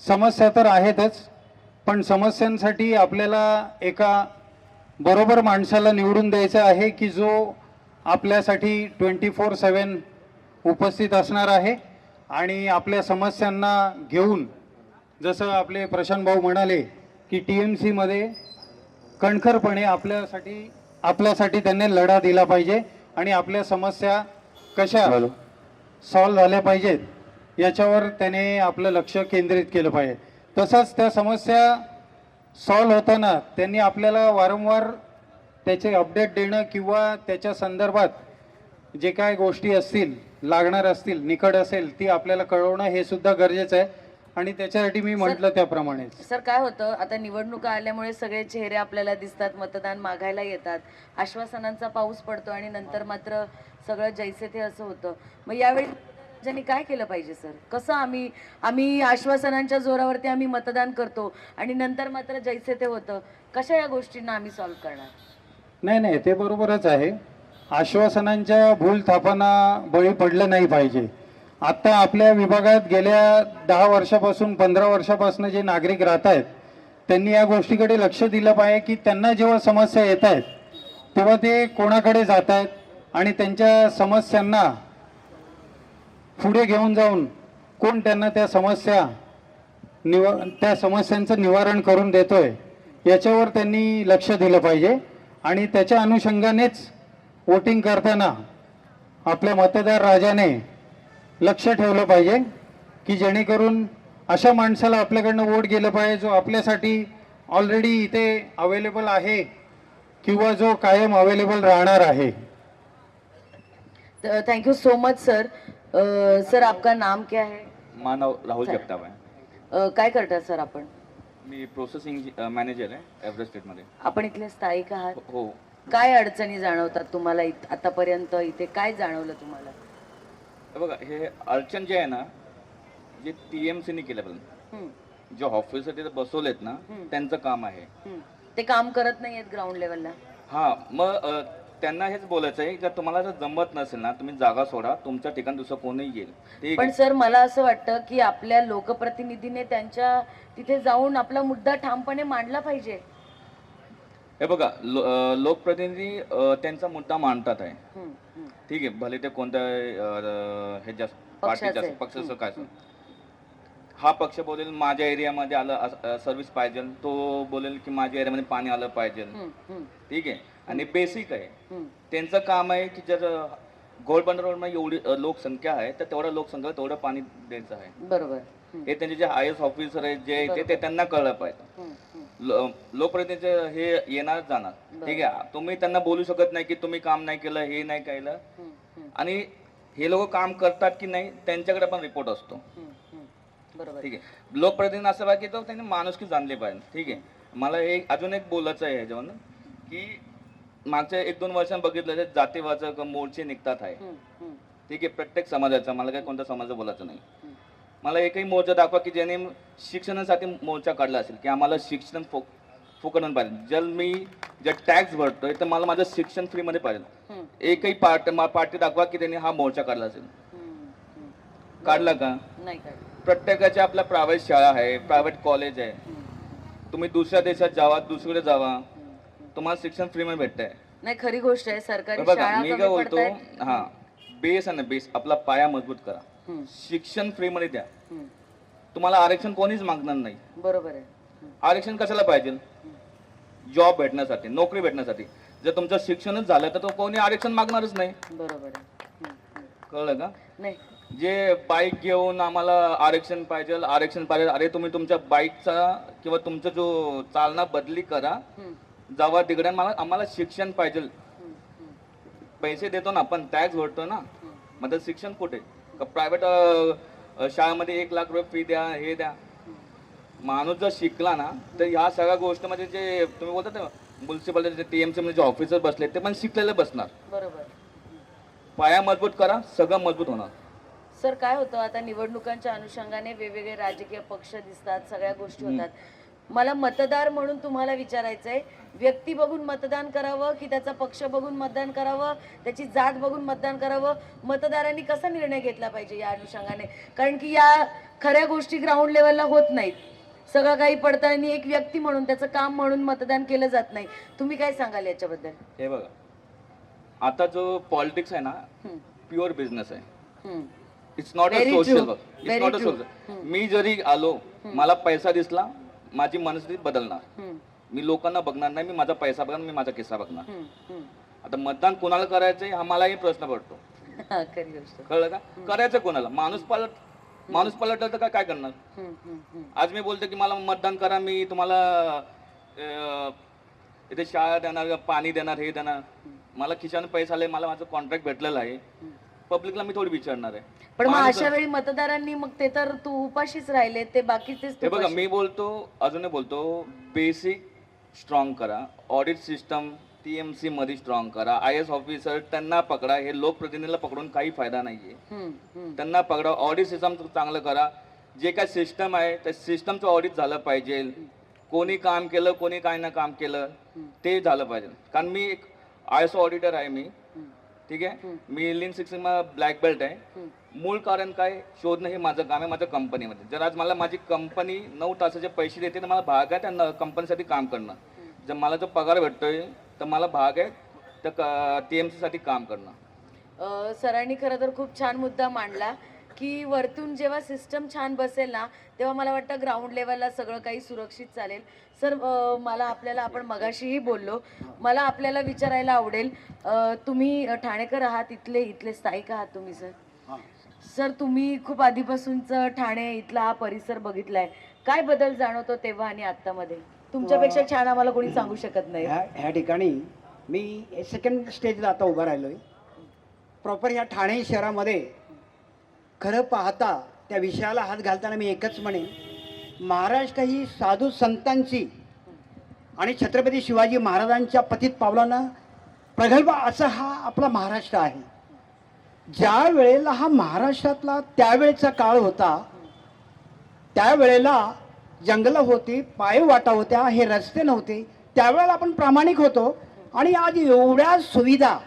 समस्या तर आहेतच, पण समस्यांसाठी आपल्याला एका बरोबर माणसाला निवडून द्यायचं आहे की जो आपल्यासाठी 24/7 उपस्थित असणार आहे आणि आपल्या समस्यांना घेऊन, जसं आपले प्रशांत भाऊ म्हणाले की TMC मध्ये कणखरपणे आपल्यासाठी त्यांनी लढा दिला पाहिजे आणि आपल्या समस्या कशा सॉल्व्ह झाल्या पाहिजेत याच्यावर त्याने आपलं लक्ष केंद्रित केलं पाहिजे. तसंच त्या समस्या सॉल्व्ह होताना त्यांनी आपल्याला वारंवार त्याचे अपडेट देणं किंवा त्याच्या संदर्भात जे काय गोष्टी असतील, लागणार असतील, निकड असेल, ती आपल्याला कळवणं हे सुद्धा गरजेचं आहे. आणि त्याच्यासाठी मी म्हटलं त्याप्रमाणे. सर, काय होतं, आता निवडणुका आल्यामुळे सगळे चेहरे आपल्याला दिसतात, मतदान मागायला येतात, आश्वासनांचा पाऊस पडतो आणि नंतर मात्र सगळं जैसे ते असं होतं. मग यावेळी ज्यांनी काय केलं पाहिजे सर? कसं आम्ही आश्वासनांच्या जोरावरती आम्ही मतदान करतो आणि नंतर मात्र जैसे ते होतं, कशा या गोष्टींना आम्ही सॉल्व्ह करणार? नाही, ते बरोबरच आहे. आश्वासनांच्या भूलथापांना बळी पडलं नाही पाहिजे. आता आपल्या विभागात गेल्या 10 वर्षापासून 15 वर्षापासून जे नागरिक राहत आहेत त्यांनी या गोष्टीकडे लक्ष दिलं पाहिजे की त्यांना जेव्हा समस्या येत आहेत तेव्हा ते कोणाकडे जात आहेत आणि त्यांच्या समस्यांना पुढे घेऊन जाऊन कोण त्यांना त्या समस्यांचं निवारण करून देतोय याच्यावर त्यांनी लक्ष दिलं पाहिजे. आणि त्याच्या अनुषंगानेच वोटिंग करताना आपल्या मतदार राजाने लक्ष ठेवलं पाहिजे की जेणेकरून अशा माणसाला आपल्याकडनं वोट गेलं पाहिजे जो आपल्यासाठी ऑलरेडी इथे अवेलेबल आहे किंवा जो कायम अवेलेबल राहणार आहे. Thank you so much sir. Sir, आपका नाम क्या है? मानव राहुल जगताप आहे. काय करता सर आपण? मी प्रोसेसिंग मॅनेजर आहे एव्हरेस्ट स्टेटमध्ये. आपण इथले स्थायिक आहात? हो. काय अडचणी जाणवतात तुम्हाला आतापर्यंत? इथे काय जाणवलं तुम्हाला? हे बघा, हे अडचण जे आहे ना, जे TMCने केल्यापर्यंत जे ऑफिसर तिथे बसवलेत ना, त्यांचं काम आहे. ते काम करत नाहीयेत ग्राउंड लेवलला. हा, मग त्यांना हेच बोलायचं आहे, जर तुम्हाला जर जमत नसेल ना, तुम्ही जागा सोडा, तुमच्या ठिकाणी दुसरं कोणी येईल. ठीक पण आहे. सर, मला असं वाटतं की आपल्या लोकप्रतिनिधीने त्यांच्या तिथे जाऊन आपला मुद्दा ठामपणे मांडला पाहिजे. हे बघा लोकप्रतिनिधी त्यांचा मुद्दा मांडतात आहे, हम्म, हम्म. ठीक आहे, भले ते कोणत्या ह्याच्या पार्टीच्या पक्षाचे. पक्षाचं काय असेल. हा पक्ष बोलेल माझ्या एरियामध्ये आलं सर्व्हिस पाहिजे, तो बोलेल की माझ्या एरियामध्ये पाणी आलं पाहिजे, हम्म, हम्म, ठीक आहे. आणि बेसिक आहे हम्म. त्यांचं काम आहे की जर घोडबंदर रोडमध्ये एवढी लोकसंख्या आहे तर तेवढ्या लोकसंख्येला तेवढं पाणी द्यायचं आहे. बरोबर. हम्म, हे त्यांचे जे IAS ऑफिसर आहेत जे आहे ते त्यांना कळलं पाहिजे. हम्म, हम्म. लोकप्रतिनिधी हे येणार जाणार, ठीक आहे. तुम्ही त्यांना बोलू शकत नाही की तुम्ही काम नाही केलं, हे नाही केलं. हम्म, हम्म, आणि हे लोक काम करतात की नाही त्यांच्याकडे पण रिपोर्ट असतो, हम्म, हम्म. बरोबर. ठीक आहे. लोकप्रतिनिधी असं पाहिजे की तो त्यांनी माणुसकी जाणली पाहिजे, ठीक आहे. मला अजून एक बोलायचं आहे ह्याच्यावर की मागच्या 1-2 वर्षांत बघितलं जातीवाचक मोर्चे निघतात आहे, हम्म, हम्म. ठीक आहे. प्रत्येक समाजाचा, मला काही कोणत्या समाजाचं बोलायचं नाही. मला एकही मोर्चा दाखवा की ज्याने शिक्षणासाठी मोर्चा काढला असेल की आम्हाला शिक्षण फुकटून पाहिजे. जर टॅक्स भरतोय तर मला माझं शिक्षण फ्रीमध्ये पाहिजे. हम्म, एकही पार्टी दाखवा की त्यांनी हा मोर्चा काढला असेल. हम्म, हम्म. काढला का? नाही काय. प्रत्येकाच्या आपल्या प्रायव्हेट शाळा आहे, प्रायव्हेट कॉलेज आहे. तुम्ही दुसऱ्या देशात जावा, दुसरीकडे जावा, तुम्हाला शिक्षण फ्रीमध्ये भेटतंय. नाही, खरी गोष्ट आहे. सरकारी बघा शाळा मी काय कमी बोलतो, पडतायत. हा बेस आहे ना, बेस आपला पाया मजबूत करा, हम्म, शिक्षण फ्रीमध्ये द्या. हम्म. तुम्हाला आरक्षण कोणीच मागणार नाही. बरोबर आहे. हम्म, आरक्षण कशाला पाहिजे? जॉब भेटण्यासाठी, नोकरी भेटण्यासाठी. जर तुमचं शिक्षणच झालं तर तो कोणी आरक्षण मागणारच नाही. बरोबर आहे. हम्म, हम्म. कळलं का? नाही. जे बाईक घेऊन आम्हाला आरक्षण पाहिजे, अरे तुम्ही तुमच्या बाईकचा किंवा तुमचा जो चालना बदली करा, हम्म, जावा तिकडे. आम्हाला शिक्षण पाहिजे. हम्म, हम्म. पैसे देतो ना आपण, टॅक्स भरतो ना, मग तर शिक्षण कुठे? का प्रायव्हेट शाळेमध्ये 1 लाख रुपये फी द्या, हे द्या. माणूस जर शिकला ना तर ह्या सगळ्या गोष्टीमध्ये जे तुम्ही बोलता ना म्युन्सिपालिटी TMC मध्ये जे ऑफिसर बसले ते पण शिकलेले बसणार. बरोबर. पाया मजबूत करा, सगळं मजबूत होणार. सर, काय होतं आता निवडणुकांच्या अनुषंगाने वेगवेगळे राजकीय पक्ष दिसतात, सगळ्या गोष्टी होतात. मला मतदार म्हणून तुम्हाला विचारायचं आहे, व्यक्ती बघून मतदान करावं की त्याचा पक्ष बघून मतदान करावं, त्याची जात बघून मतदान करावं? मतदारांनी कसा निर्णय घेतला पाहिजे या अनुषंगाने? कारण की या खऱ्या गोष्टी ग्राउंड लेवलला होत नाहीत. सगळं काही पडताळणी एक व्यक्ती म्हणून, त्याचं काम म्हणून मतदान केलं जात नाही. तुम्ही काय सांगाल याच्याबद्दल? हे बघा, आता जो पॉलिटिक्स आहे ना, हम्म, प्युअर बिझनेस आहे. Hmm. It's not a Very social true. Work. It's Very not a true. Social. मी जरी आलो, मला पैसा दिसला, माझी मनस्थिती बदलणार. हम्म, मी लोकांना बघणार नाही, मी माझा पैसा बघणार, मी माझा किस्सा बघणार. हम्म, हम्म. आता मतदान कोणाला करायचंय हा मलाही प्रश्न पडतो. हा, खरी गोष्ट. कळलं का? करायचं कोणाला? माणूस पलटलं तर काय करणार? हम्म, हम्म, हम्म. आज मी बोलतो की मला मतदान करा, मी तुम्हाला इथे शाळा देणार, पाणी देणार, हे देणार. मला खिशाने पैसा आले, मला माझं कॉन्ट्रॅक्ट भेटलेलं आहे. पब्लिकला मी थोडी विचारणार आहे. पण मग माणूस- अशा वेळी मतदारांनी मग ते तर तू उपाशीच राहिले, ते बाकीचेच हे बघा, तुपाशी. मी बोलतो, अजूनही बोलतो, बेसिक स्ट्रॉंग करा, ऑडिट सिस्टम TMC मध्ये स्ट्रॉंग करा, IAS ऑफिसर त्यांना पकडा. हे लोकप्रतिनिधीला पकडून काही फायदा नाहीये. हम्म, हम्म. त्यांना पकडा, ऑडिट सिस्टम चांगलं करा. जे काय सिस्टम आहे त्या सिस्टमचं ऑडिट झालं पाहिजे. कोणी काम केलं, कोणी काय ना काम केलं ते झालं पाहिजे. कारण मी एक ISO ऑडिटर आहे मी, ठीक आहे. मी lean six sigma black belt आहे. मूळ कारण काय? शोधणं हे माझं काम आहे, माझ्या कंपनीमध्ये. जर आज मला माझी कंपनी 9 तासाचे पैसे देते तर मला भाग आहे त्या कंपनीसाठी काम करणं. जर मला जो पगार भेटतोय तर मला भाग आहे तर TMC साठी काम करणं. सरांनी खरं तर खूप छान मुद्दा मांडला की वरतून जेव्हा सिस्टम छान बसेल ना तेव्हा मला वाटतं ग्राउंड लेवलला सगळं काही सुरक्षित चालेल. सर, मला आपल्याला, आपण मगाशीही बोललो, मला आपल्याला विचारायला आवडेल, तुम्ही ठाणेकर आहात, इथले स्थायिक आहात तुम्ही सर? सर, तुम्ही खूप आधीपासूनच ठाणे इथला हा परिसर बघितलाय, काय बदल जाणवतो तेव्हा आणि आत्तामध्ये? तुमच्यापेक्षा छान आम्हाला कोणी सांगू शकत नाही. ह्या ठिकाणी मी सेकंड स्टेजला आता उभा राहिलो आहे. प्रॉपर ह्या ठाणे शहरामध्ये खरं पाहता त्या विषयाला हात घालताना मी एकच म्हणेन, महाराष्ट्र ही साधू संतांची आणि छत्रपती शिवाजी महाराजांच्या पतित पावलानं प्रगल्भ असा हा आपला महाराष्ट्र आहे. ज्या वेळेला हा महाराष्ट्रातला त्यावेळेचा काळ होता, त्यावेळेला जंगलं होती, पायवाटा होत्या, हे रस्ते नव्हते, त्यावेळेला आपण प्रामाणिक होतो. आणि आज एवढ्या सुविधा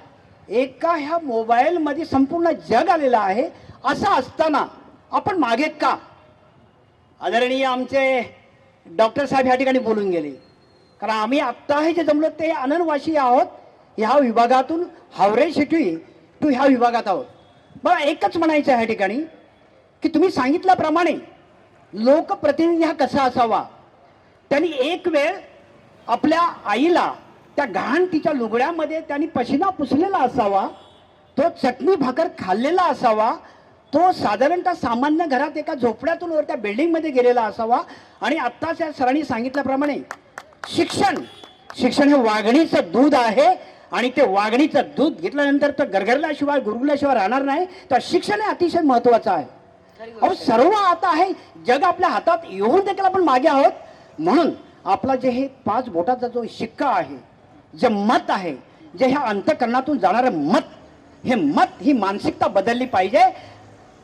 एका ह्या मोबाईलमध्ये संपूर्ण जग आलेलं आहे, असं असताना आपण मागे का? आदरणीय आमचे डॉक्टर साहेब ह्या ठिकाणी बोलून गेले. कारण आम्ही आत्ता हे जे जमलो ते आनंदवासी आहोत. ह्या विभागातून हावरे सिटी टू ह्या विभागात आहोत. मला एकच म्हणायचं आहे ह्या ठिकाणी की तुम्ही सांगितल्याप्रमाणे लोकप्रतिनिधी हा कसा असावा. त्यांनी एक वेळ आपल्या आईला त्या घाण तिच्या लुगड्यामध्ये त्यांनी पशिना पुसलेला असावा, तो चटणी भाकर खाल्लेला असावा, तो साधारणतः सामान्य घरात एका झोपड्यातून वर त्या बिल्डिंगमध्ये गेलेला असावा. आणि आत्ताच या सरांनी सांगितल्याप्रमाणे शिक्षण हे वाघणीचं दूध आहे आणि ते वाघणीचं दूध घेतल्यानंतर तर गरगरल्याशिवाय गुरगुरल्याशिवाय राहणार नाही. तर शिक्षण हे अतिशय महत्वाचं आहे. अहो सर्व आता आहे, जग आपल्या हातात येऊन देखील आपण मागे आहोत. म्हणून आपला जे हे 5 बोटाचा जो शिक्का आहे, जे मत आहे, जे ह्या अंतःकरणातून जाणारं मत, हे मत ही मानसिकता बदलली पाहिजे.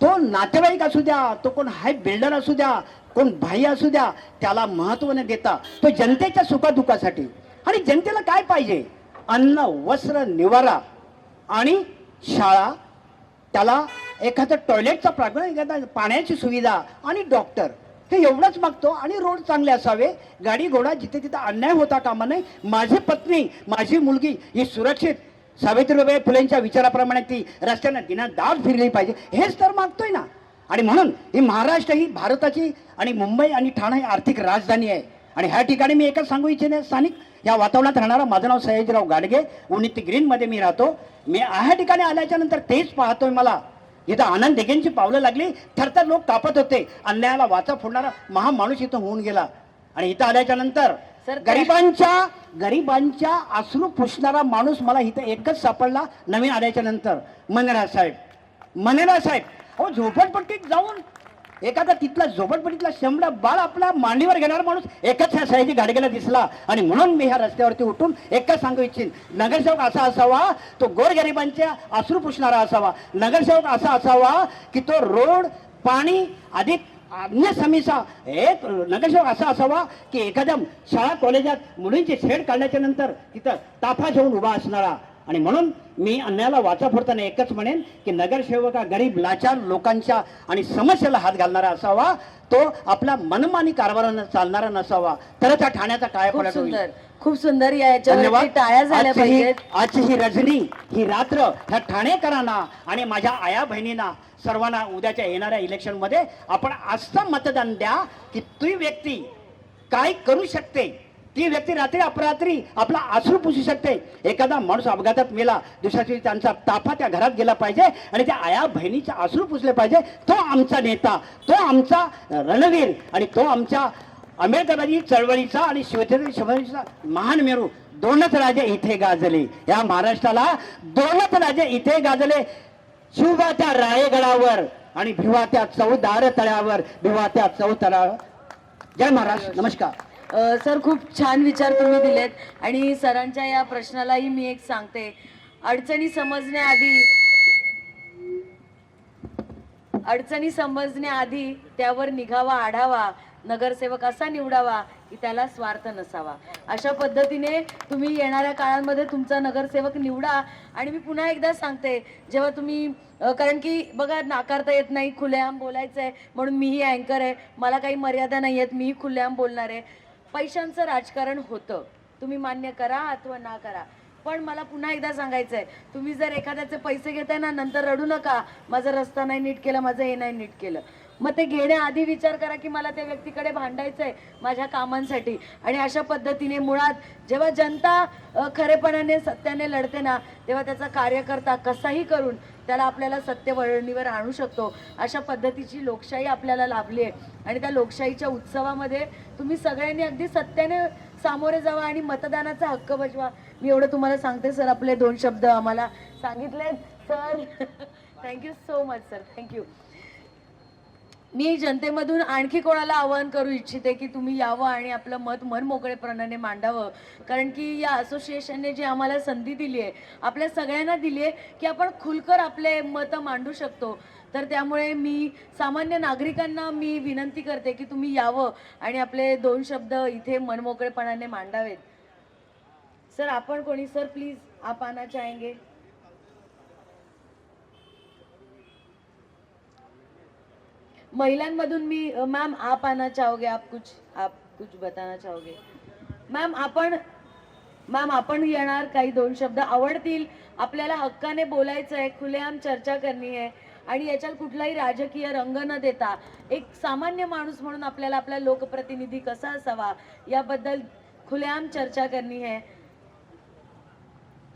तो नातेवाईक असू द्या, तो कोण हाय बिल्डर असू द्या, कोण भाई असू द्या, त्याला महत्व न देता तो जनतेच्या सुखदुःखासाठी. आणि जनतेला काय पाहिजे? अन्न, वस्त्र, निवारा आणि शाळा, त्याला एखादं टॉयलेटचा प्रॉब्लेम, एखादा पाण्याची सुविधा आणि डॉक्टर, हे एवढंच मागतो. आणि रोड चांगले असावे, गाडी घोडा जिथे तिथे अन्याय होता कामा नये. माझी पत्नी, माझी मुलगी ही सुरक्षित सावित्रीबाई फुलेंच्या विचाराप्रमाणे ती रस्त्यानं दिनादाट फिरली पाहिजे, हेच तर मागतोय ना. आणि म्हणून ही महाराष्ट्र ही भारताची आणि मुंबई आणि ठाणे ही आर्थिक राजधानी आहे. आणि ह्या ठिकाणी मी एकच सांगू इच्छिते, स्थानिक या वातावरणात राहणारा, माझं नाव सयाजीराव गाडगे, उन्नीत ग्रीनमध्ये मी राहतो. मी ह्या ठिकाणी आल्याच्या नंतर तेच पाहतोय, मला इथं आनंद दिघेंची पावलं लागली, थरथर लोक कापत होते. अन्यायाला वाचा फोडणारा महामाणूस इथं होऊन गेला. आणि इथं आल्याच्या नंतर गरिबांच्या अश्रू पुसणारा माणूस मला इथं एकच सापडला नवीन आल्याच्या नंतर, मनेरा साहेब. अहो झोपडपट्टीत जाऊन एखादा तिथला झोपडपट्टीतला शेंबडा बाळ आपला मांडीवर घेणारा माणूस एकच ह्या सयाजी गाडगेला दिसला. आणि म्हणून मी ह्या रस्त्यावरती उठून एकच सांगू इच्छिन, नगरसेवक असा असावा तो गोरगरिबांच्या अश्रू पुसणारा असावा. नगरसेवक असा असावा की तो रोड, पाणी अधिक अन्य समीसा. एक नगरसेवक असा असावा की एखाद्या शाळा कॉलेजात मुलींची छेड काढल्याच्या नंतर तिथं ताफा घेऊन उभा असणारा. आणि म्हणून मी अन्यायाला वाचा फोडताना एकच म्हणेन की नगरसेवक हा गरीब लाचार लोकांच्या आणि समस्येला हात घालणारा असावा. तो आपल्या मनमानी कारभारानं चालणारा नसावा, तरच हा ठाण्याचा कायापालट होईल. खूप सुंदर. याच्यावर टाळ्या झाल्या पाहिजेत. आजची ही रजनी, ही रात्र ह्या ठाणेकरांना आणि माझ्या आया बहिणींना सर्वांना उद्याच्या येणाऱ्या इलेक्शन मध्ये आपण असं मतदान द्या की ती व्यक्ती काय करू शकते, ती व्यक्ती रात्री अपरात्री आपला अश्रू पुसू शकते. एखादा माणूस अपघातात मेला, दुसऱ्या दिवशी त्यांचा ताफा त्या घरात गेला पाहिजे आणि त्या आया बहिणीचे अश्रू पुसले पाहिजे. तो आमचा नेता, तो आमचा रणवीर आणि तो आमच्या आंबेडकरांची चळवळीचा आणि शिवसेनेचा महान मेरू. दोनच राजे इथे गाजले, या महाराष्ट्राला दोनच राजे इथे गाजले. शिवबा त्या रायगडावर आणि भिवा त्या चौदार तळ्यावर, भिवा त्या चौतळ्यावर. जय महाराष्ट्र. नमस्कार. सर, खूप छान विचार तुम्ही दिलेत. आणि सरांच्या या प्रश्नालाही मी एक सांगते, अडचणी समजण्याआधी त्यावर निघावा आढावा, नगरसेवक असा निवडावा की त्याला स्वार्थ नसावा. अशा पद्धतीने तुम्ही येणाऱ्या काळामध्ये तुमचा नगरसेवक निवडा. आणि मी पुन्हा एकदा सांगते, जेव्हा तुम्ही कारण की बघा, नाकारता येत नाही, खुलेआम बोलायचं आहे. म्हणून मीही अँकर आहे, मला काही मर्यादा नाही आहेत, मीही खुलेआम बोलणार आहे. पैशांचं राजकारण होतं, तुम्ही मान्य करा अथवा ना करा. पण मला पुन्हा एकदा सांगायचं आहे, तुम्ही जर एखाद्याचे पैसे घेताय ना, नंतर रडू नका, माझा रस्ता नाही नीट केला, माझं हे नाही नीट केलं. मग ते घेण्याआधी विचार करा की मला त्या व्यक्तीकडे भांडायचं आहे माझ्या कामांसाठी. आणि अशा पद्धतीने मुळात जेव्हा जनता खरेपणाने सत्याने लढते ना, तेव्हा त्याचा कार्यकर्ता कसाही करून त्याला आपल्याला सत्य वळणीवर आणू शकतो. अशा पद्धतीची लोकशाही आपल्याला लाभली आहे. आणि त्या लोकशाहीच्या उत्सवामध्ये तुम्ही सगळ्यांनी अगदी सत्याने सामोरे जावा आणि मतदानाचा हक्क बजवा. मी एवढं तुम्हाला सांगते. सर, आपले 2 शब्द आम्हाला सांगितले. Sir, thank you so much sir, thank you. मी जनतेमधून आणखी कोणाला आवाहन करू इच्छिते की तुम्ही यावं आणि आपलं मत मनमोकळेपणाने मांडावं. कारण की या असोसिएशनने जी आम्हाला संधी दिली आहे, आपल्या सगळ्यांना दिली आहे की आपण खुलकर आपले मतं मांडू शकतो. तर त्यामुळे मी सामान्य नागरिकांना मी विनंती करते की तुम्ही यावं आणि आपले 2 शब्द इथे मनमोकळेपणाने मांडावेत. सर, आपण कोणी? सर प्लीज, आप आना चाहेंगे? महिलांमधून मी, मैम आप आना चाहोगे? आप कुछ बताना चाहोगे? मॅम आपण येणार, काही 2 शब्द आवडतील, आपल्याला हक्काने बोलायचं आहे, खुलेआम चर्चा करणी आहे आणि याच्यात कुठलाही राजकीय रंग न देता एक सामान्य माणूस म्हणून आपल्याला आपला लोकप्रतिनिधी कसा असावा याबद्दल खुलेआम चर्चा करणी आहे.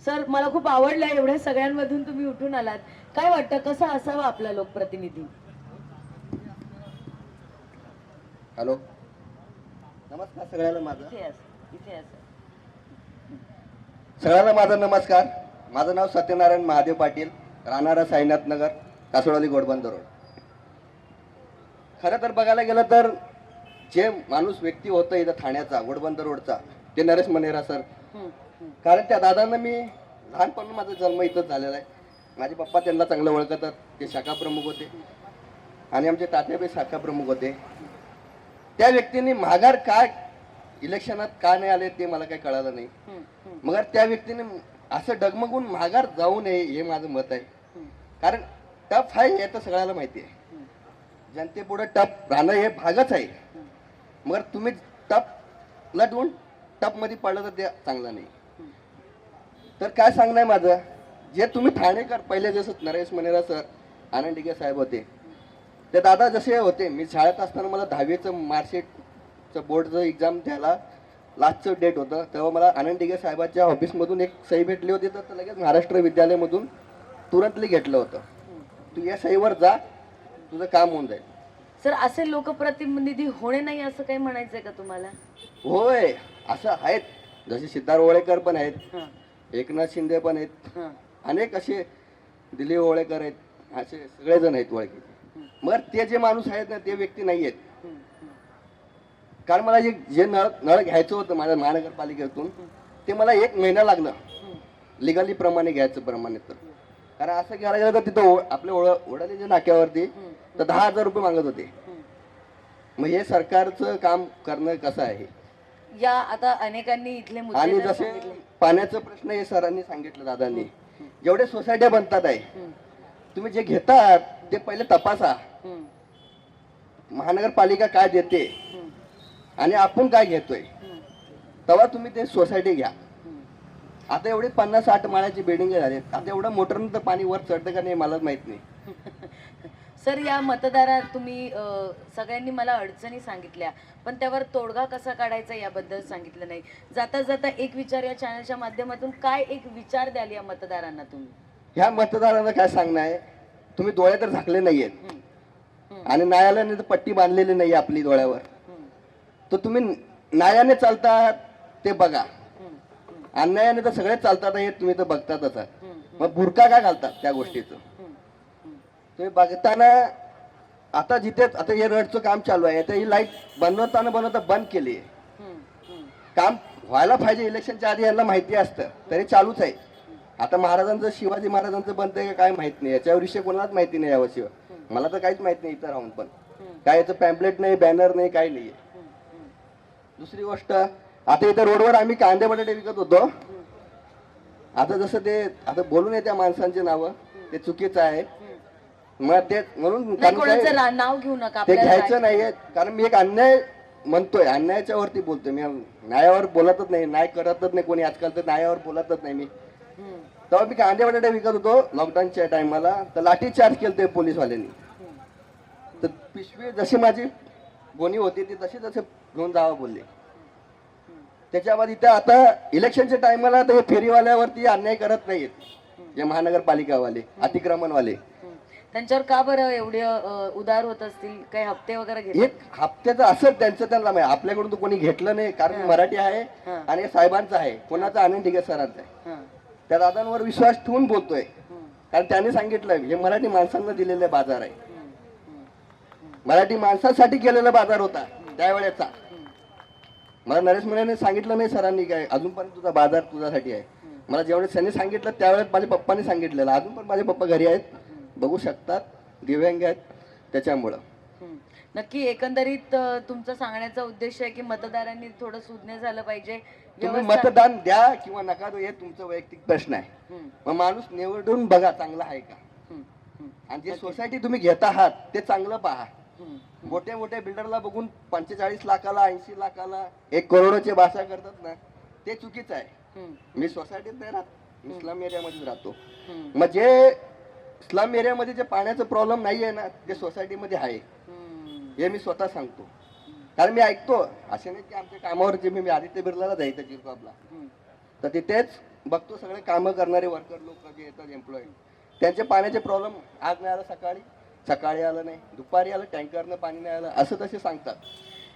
सर, मला खूप आवडलं एवढ्या सगळ्यांमधून तुम्ही उठून आलात. काय वाटतं, कसा असावा आपला लोकप्रतिनिधी? हॅलो, नमस्कार सगळ्यांना माझा इथे असं सगळ्यांना माझा नमस्कार. माझं नाव सत्यनारायण महादेव पाटील, राहणारा साईनाथ नगर, कासोडवाली घोडबंदर रोड. खरं तर बघायला गेलं तर जे माणूस व्यक्ती होतं इथं ठाण्याचा, घोडबंदर रोडचा, ते नरेश मनेरा सर. कारण त्या दादांना मी लहानपणी, माझा जन्म इथंच झालेला आहे. माझे पप्पा त्यांना चांगलं ओळखतात, ते शाखा प्रमुख होते आणि आमचे तात्याबी शाखा प्रमुख होते. त्या व्यक्तींनी माघार का इलेक्शनात का नाही आले ते मला काही कळालं नाही. मगर त्या व्यक्तीने असं डगमगून माघार जाऊ नये हे माझं मत आहे. कारण टफ आहे हे तर सगळ्याला माहिती आहे. जनतेपुढे टफ राहणं हे भागच आहे. मगर तुम्ही टफ लटवून टफमध्ये पडलं तर ते चांगलं नाही. तर काय सांगणं आहे माझं, जे तुम्ही ठाणेकर पहिले जसं नरेश मनेरा सर, आनंद डिगे साहेब होते, ते दादा जसे होते, मी शाळेत असताना मला 10वीचं मार्कशीटचं बोर्डचं एक्झाम द्यायला लास्टचं डेट होतं, तेव्हा मला आनंद डिगे साहेबांच्या ऑफिसमधून एक सही भेटली होती. तर लगेच महाराष्ट्र विद्यालयामधून तुरंतली घेतलं होतं. तू या सहीवर जा, तुझं काम होऊन जाईल. सर, असे लोकप्रतिनिधी होणे नाही असं काही म्हणायचंय का तुम्हाला? होय, असं आहेत. जसे सिद्धार्थ ओळेकर पण आहेत, एकनाथ शिंदे पण आहेत, अनेक असे दिलीप ओळेकर आहेत, असे सगळेजण आहेत ओळखी. मग ते जे माणूस आहेत ना, ते व्यक्ती नाही आहेत. कारण मला जे नळ घ्यायचं होतं माझ्या महानगरपालिकेतून, ते मला 1 महिना लागलं लिगली प्रमाणे घ्यायचं प्रमाणे. तर कारण असं घ्यायला गेलं तर तिथं आपल्या ओढालीच्या नाक्यावरती तर 10,000 रुपये मागत होते. मग हे सरकारचं काम करणं कसं आहे. या आता अनेकांनी इथले मुद्दे आणि तर जसे सांगितले. पाण्याचा प्रश्न हे सरांनी सांगितलं, दादांनी, जेवढे सोसायट्या बनतात आहे, तुम्ही जे घेतात ते पहिले तपासा. महानगरपालिका काय देते आणि आपण काय घेतोय, तेव्हा तुम्ही ते सोसायटी घ्या. आता एवढे 50-60 माळ्याची बिल्डिंग झाली, आता एवढं मोटरनं तर पाणी वर चढतं का नाही मलाच माहित नाही. सर, या मतदारात तुम्ही सगळ्यांनी मला अडचणी सांगितल्या, पण त्यावर तोडगा कसा काढायचा याबद्दल सांगितलं नाही. जाता जाता एक विचार या चॅनलच्या माध्यमातून काय एक विचार द्याल या मतदारांना तुम्ही? ह्या मतदारांना काय सांगणं आहे, तुम्ही डोळे तर झाकले नाहीयेत आणि न्यायालयाने तर पट्टी बांधलेली नाही आपली डोळ्यावर, तर तुम्ही न्यायाने चालतात ते बघा. अन्यायाने तर सगळे चालतात हे तुम्ही तर बघतातच. मग बुरका का घालतात त्या गोष्टीचं तुम्ही बघताना. आता जिथे आता हे रडचं काम चालू आहे, आता ही लाईट बनवता बंद केली आहे. काम व्हायला पाहिजे इलेक्शनच्या आधी, यांना माहिती असतं तरी चालूच आहे. आता महाराजांचं, शिवाजी महाराजांचं बनतंय का काय माहित नाही, याच्यावर विषय कोणालाच माहिती नाही यावर्षी. मला तर काहीच माहित नाही इथं राहून, पण काय याचं पॅम्पलेट नाही, बॅनर नाही, काही नाहीये. दुसरी गोष्ट, आता इथं रोडवर आम्ही कांदे बटाटे विकत होतो. आता जसं ते आता बोलून आहे त्या माणसांची नावं, ते चुकीचं आहे. मग ते म्हणून नाव घेऊ नका, ते घ्यायचं नाहीये. कारण मी एक अन्याय म्हणतोय, अन्यायाच्या वरती बोलतोय मी, न्यायावर बोलतच नाही, न्याय करतच नाही कोणी आजकाल, तर न्यायावर बोलतच नाही मी. तेव्हा मी कांदे बटाटे विकत होतो लॉकडाऊनच्या टायमाला, तर लाठी चार्ज केलं ते पोलीसवाल्यांनी. तर पिशवी जशी माझी गोणी होती ती तशी तसे घेऊन जावं बोलले. त्याच्यावर इथं आता इलेक्शनच्या टायमाला तर हे फेरीवाल्यावरती अन्याय करत नाहीत, जे महानगरपालिकावाले अतिक्रमणवाले. त्यांच्यावर का बरं एवढे उदार होत असतील? काही हप्ते वगैरे घेतले? एक हप्त्याचं असं त्यांचं त्यांना माहिती, आपल्याकडून तर कोणी घेतलं नाही. कारण मराठी आहे आणि साहेबांचं आहे, कोणाचा आनंद डिगे सरांचा आहे. त्या दादांवर विश्वास ठेवून बोलतोय, कारण त्यांनी सांगितलं हे मराठी माणसांना दिलेले बाजार आहे, मराठी माणसासाठी केलेला बाजार होता त्यावेळेचा. मला नरेश मुलाने सांगितलं नाही सरांनी काय अजूनपर्यंत तुझा बाजार तुझ्यासाठी आहे. मला जेवढे त्यांनी सांगितलं त्यावेळेस माझ्या पप्पांनी सांगितलेलं. अजून पण माझे पप्पा घरी आहेत, बघू शकतात, दिव्यांग आहेत, त्याच्यामुळं. नक्की एकंदरीत तुमचा सांगण्याचा उद्देश आहे की मतदारांनी थोडं सुज्ञ झालं पाहिजे. तुम्ही मतदान द्या किंवा नका हे तुमचा वैयक्तिक प्रश्न आहे. मग माणूस निवडून बघा चांगला आहे का, आणि जे सोसायटी तुम्ही घेत आहात ते चांगलं पहा. मोठ्या मोठ्या बिल्डरला बघून 45 लाखाला 80 लाखाला 1 करोडची भाषा करतात ना, ते चुकीचं आहे. मी सोसायटीत नाही राहत, मी स्लम एरियामध्येच राहतो. मग जे स्लम एरियामध्ये जे पाण्याचं प्रॉब्लेम नाही आहे ना, ते सोसायटीमध्ये आहे, हे मी स्वतः सांगतो. कारण मी ऐकतो, असे नाही की आमच्या कामावर जे मी आदित्य बिर्लाला जायचं जिरकॉबला, तर तिथेच बघतो सगळे कामं करणारे वर्कर लोक जे येतात एम्प्लॉई, त्यांचे पाण्याचे प्रॉब्लेम आज नाही आलं, सकाळी आलं नाही, दुपारी आलं, टँकरनं पाणी नाही आलं, असं तसे सांगतात.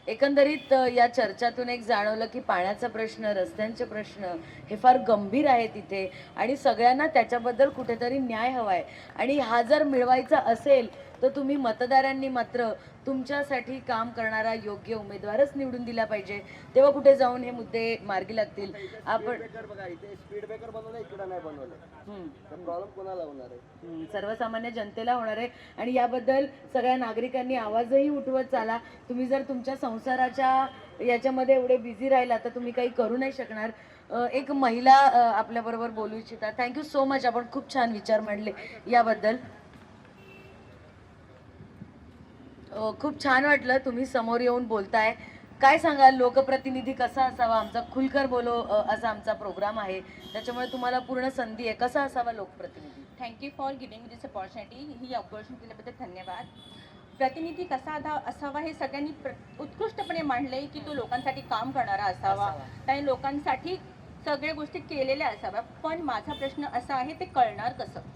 एकंदरीत या चर्चातून एक जाणवलं की पाण्याचा प्रश्न, रस्त्यांचे प्रश्न हे फार गंभीर आहेत इथे आणि सगळ्यांना त्याच्याबद्दल कुठेतरी न्याय हवाय. आणि हा जर मिळवायचा असेल तर तुम्ही मतदारांनी मात्र तुमच्यासाठी काम करणारा योग्य उमेदवारच निवडून दिला पाहिजे, तेव्हा कुठे जाऊन हे मुद्दे मार्गी लागतील. आपण बघा, इथे स्पीड ब्रेकर बनवलं, इकडे नाही बनवलं, प्रॉब्लेम कोणाला होणार आहे? सर्वसामान्य जनतेला होणार आहे. आणि याबद्दल सगळ्या नागरिकांनी आवाजही उठवत चाला. तुम्ही जर तुमच्या संसाराच्या याच्यामध्ये एवढे बिझी राहिला तर तुम्ही काही करू नाही शकणार. एक महिला आपल्याबरोबर बोलू इच्छितात. थँक्यू सो मच, आपण खूप छान विचार मांडले याबद्दल. खूप छान वाटलं तुम्ही समोर येऊन बोलताय. काय सांगाल, लोकप्रतिनिधी कसा असावा? आमचा खुलकर बोलो असा आमचा प्रोग्राम आहे, त्याच्यामुळे तुम्हाला पूर्ण संधी आहे. कसा असावा लोकप्रतिनिधी? Thank you for giving me this opportunity. He opportunity दिल्याबद्दल धन्यवाद. प्रतिनिधी कसा असावा हे सगळ्यांनी उत्कृष्टपणे मांडले की तो लोकांसाठी काम करणारा असावा, त्याने लोकांसाठी सगळ्या गोष्टी केलेल्या असाव्या. पण माझा प्रश्न असा आहे, ते कळणार कसं?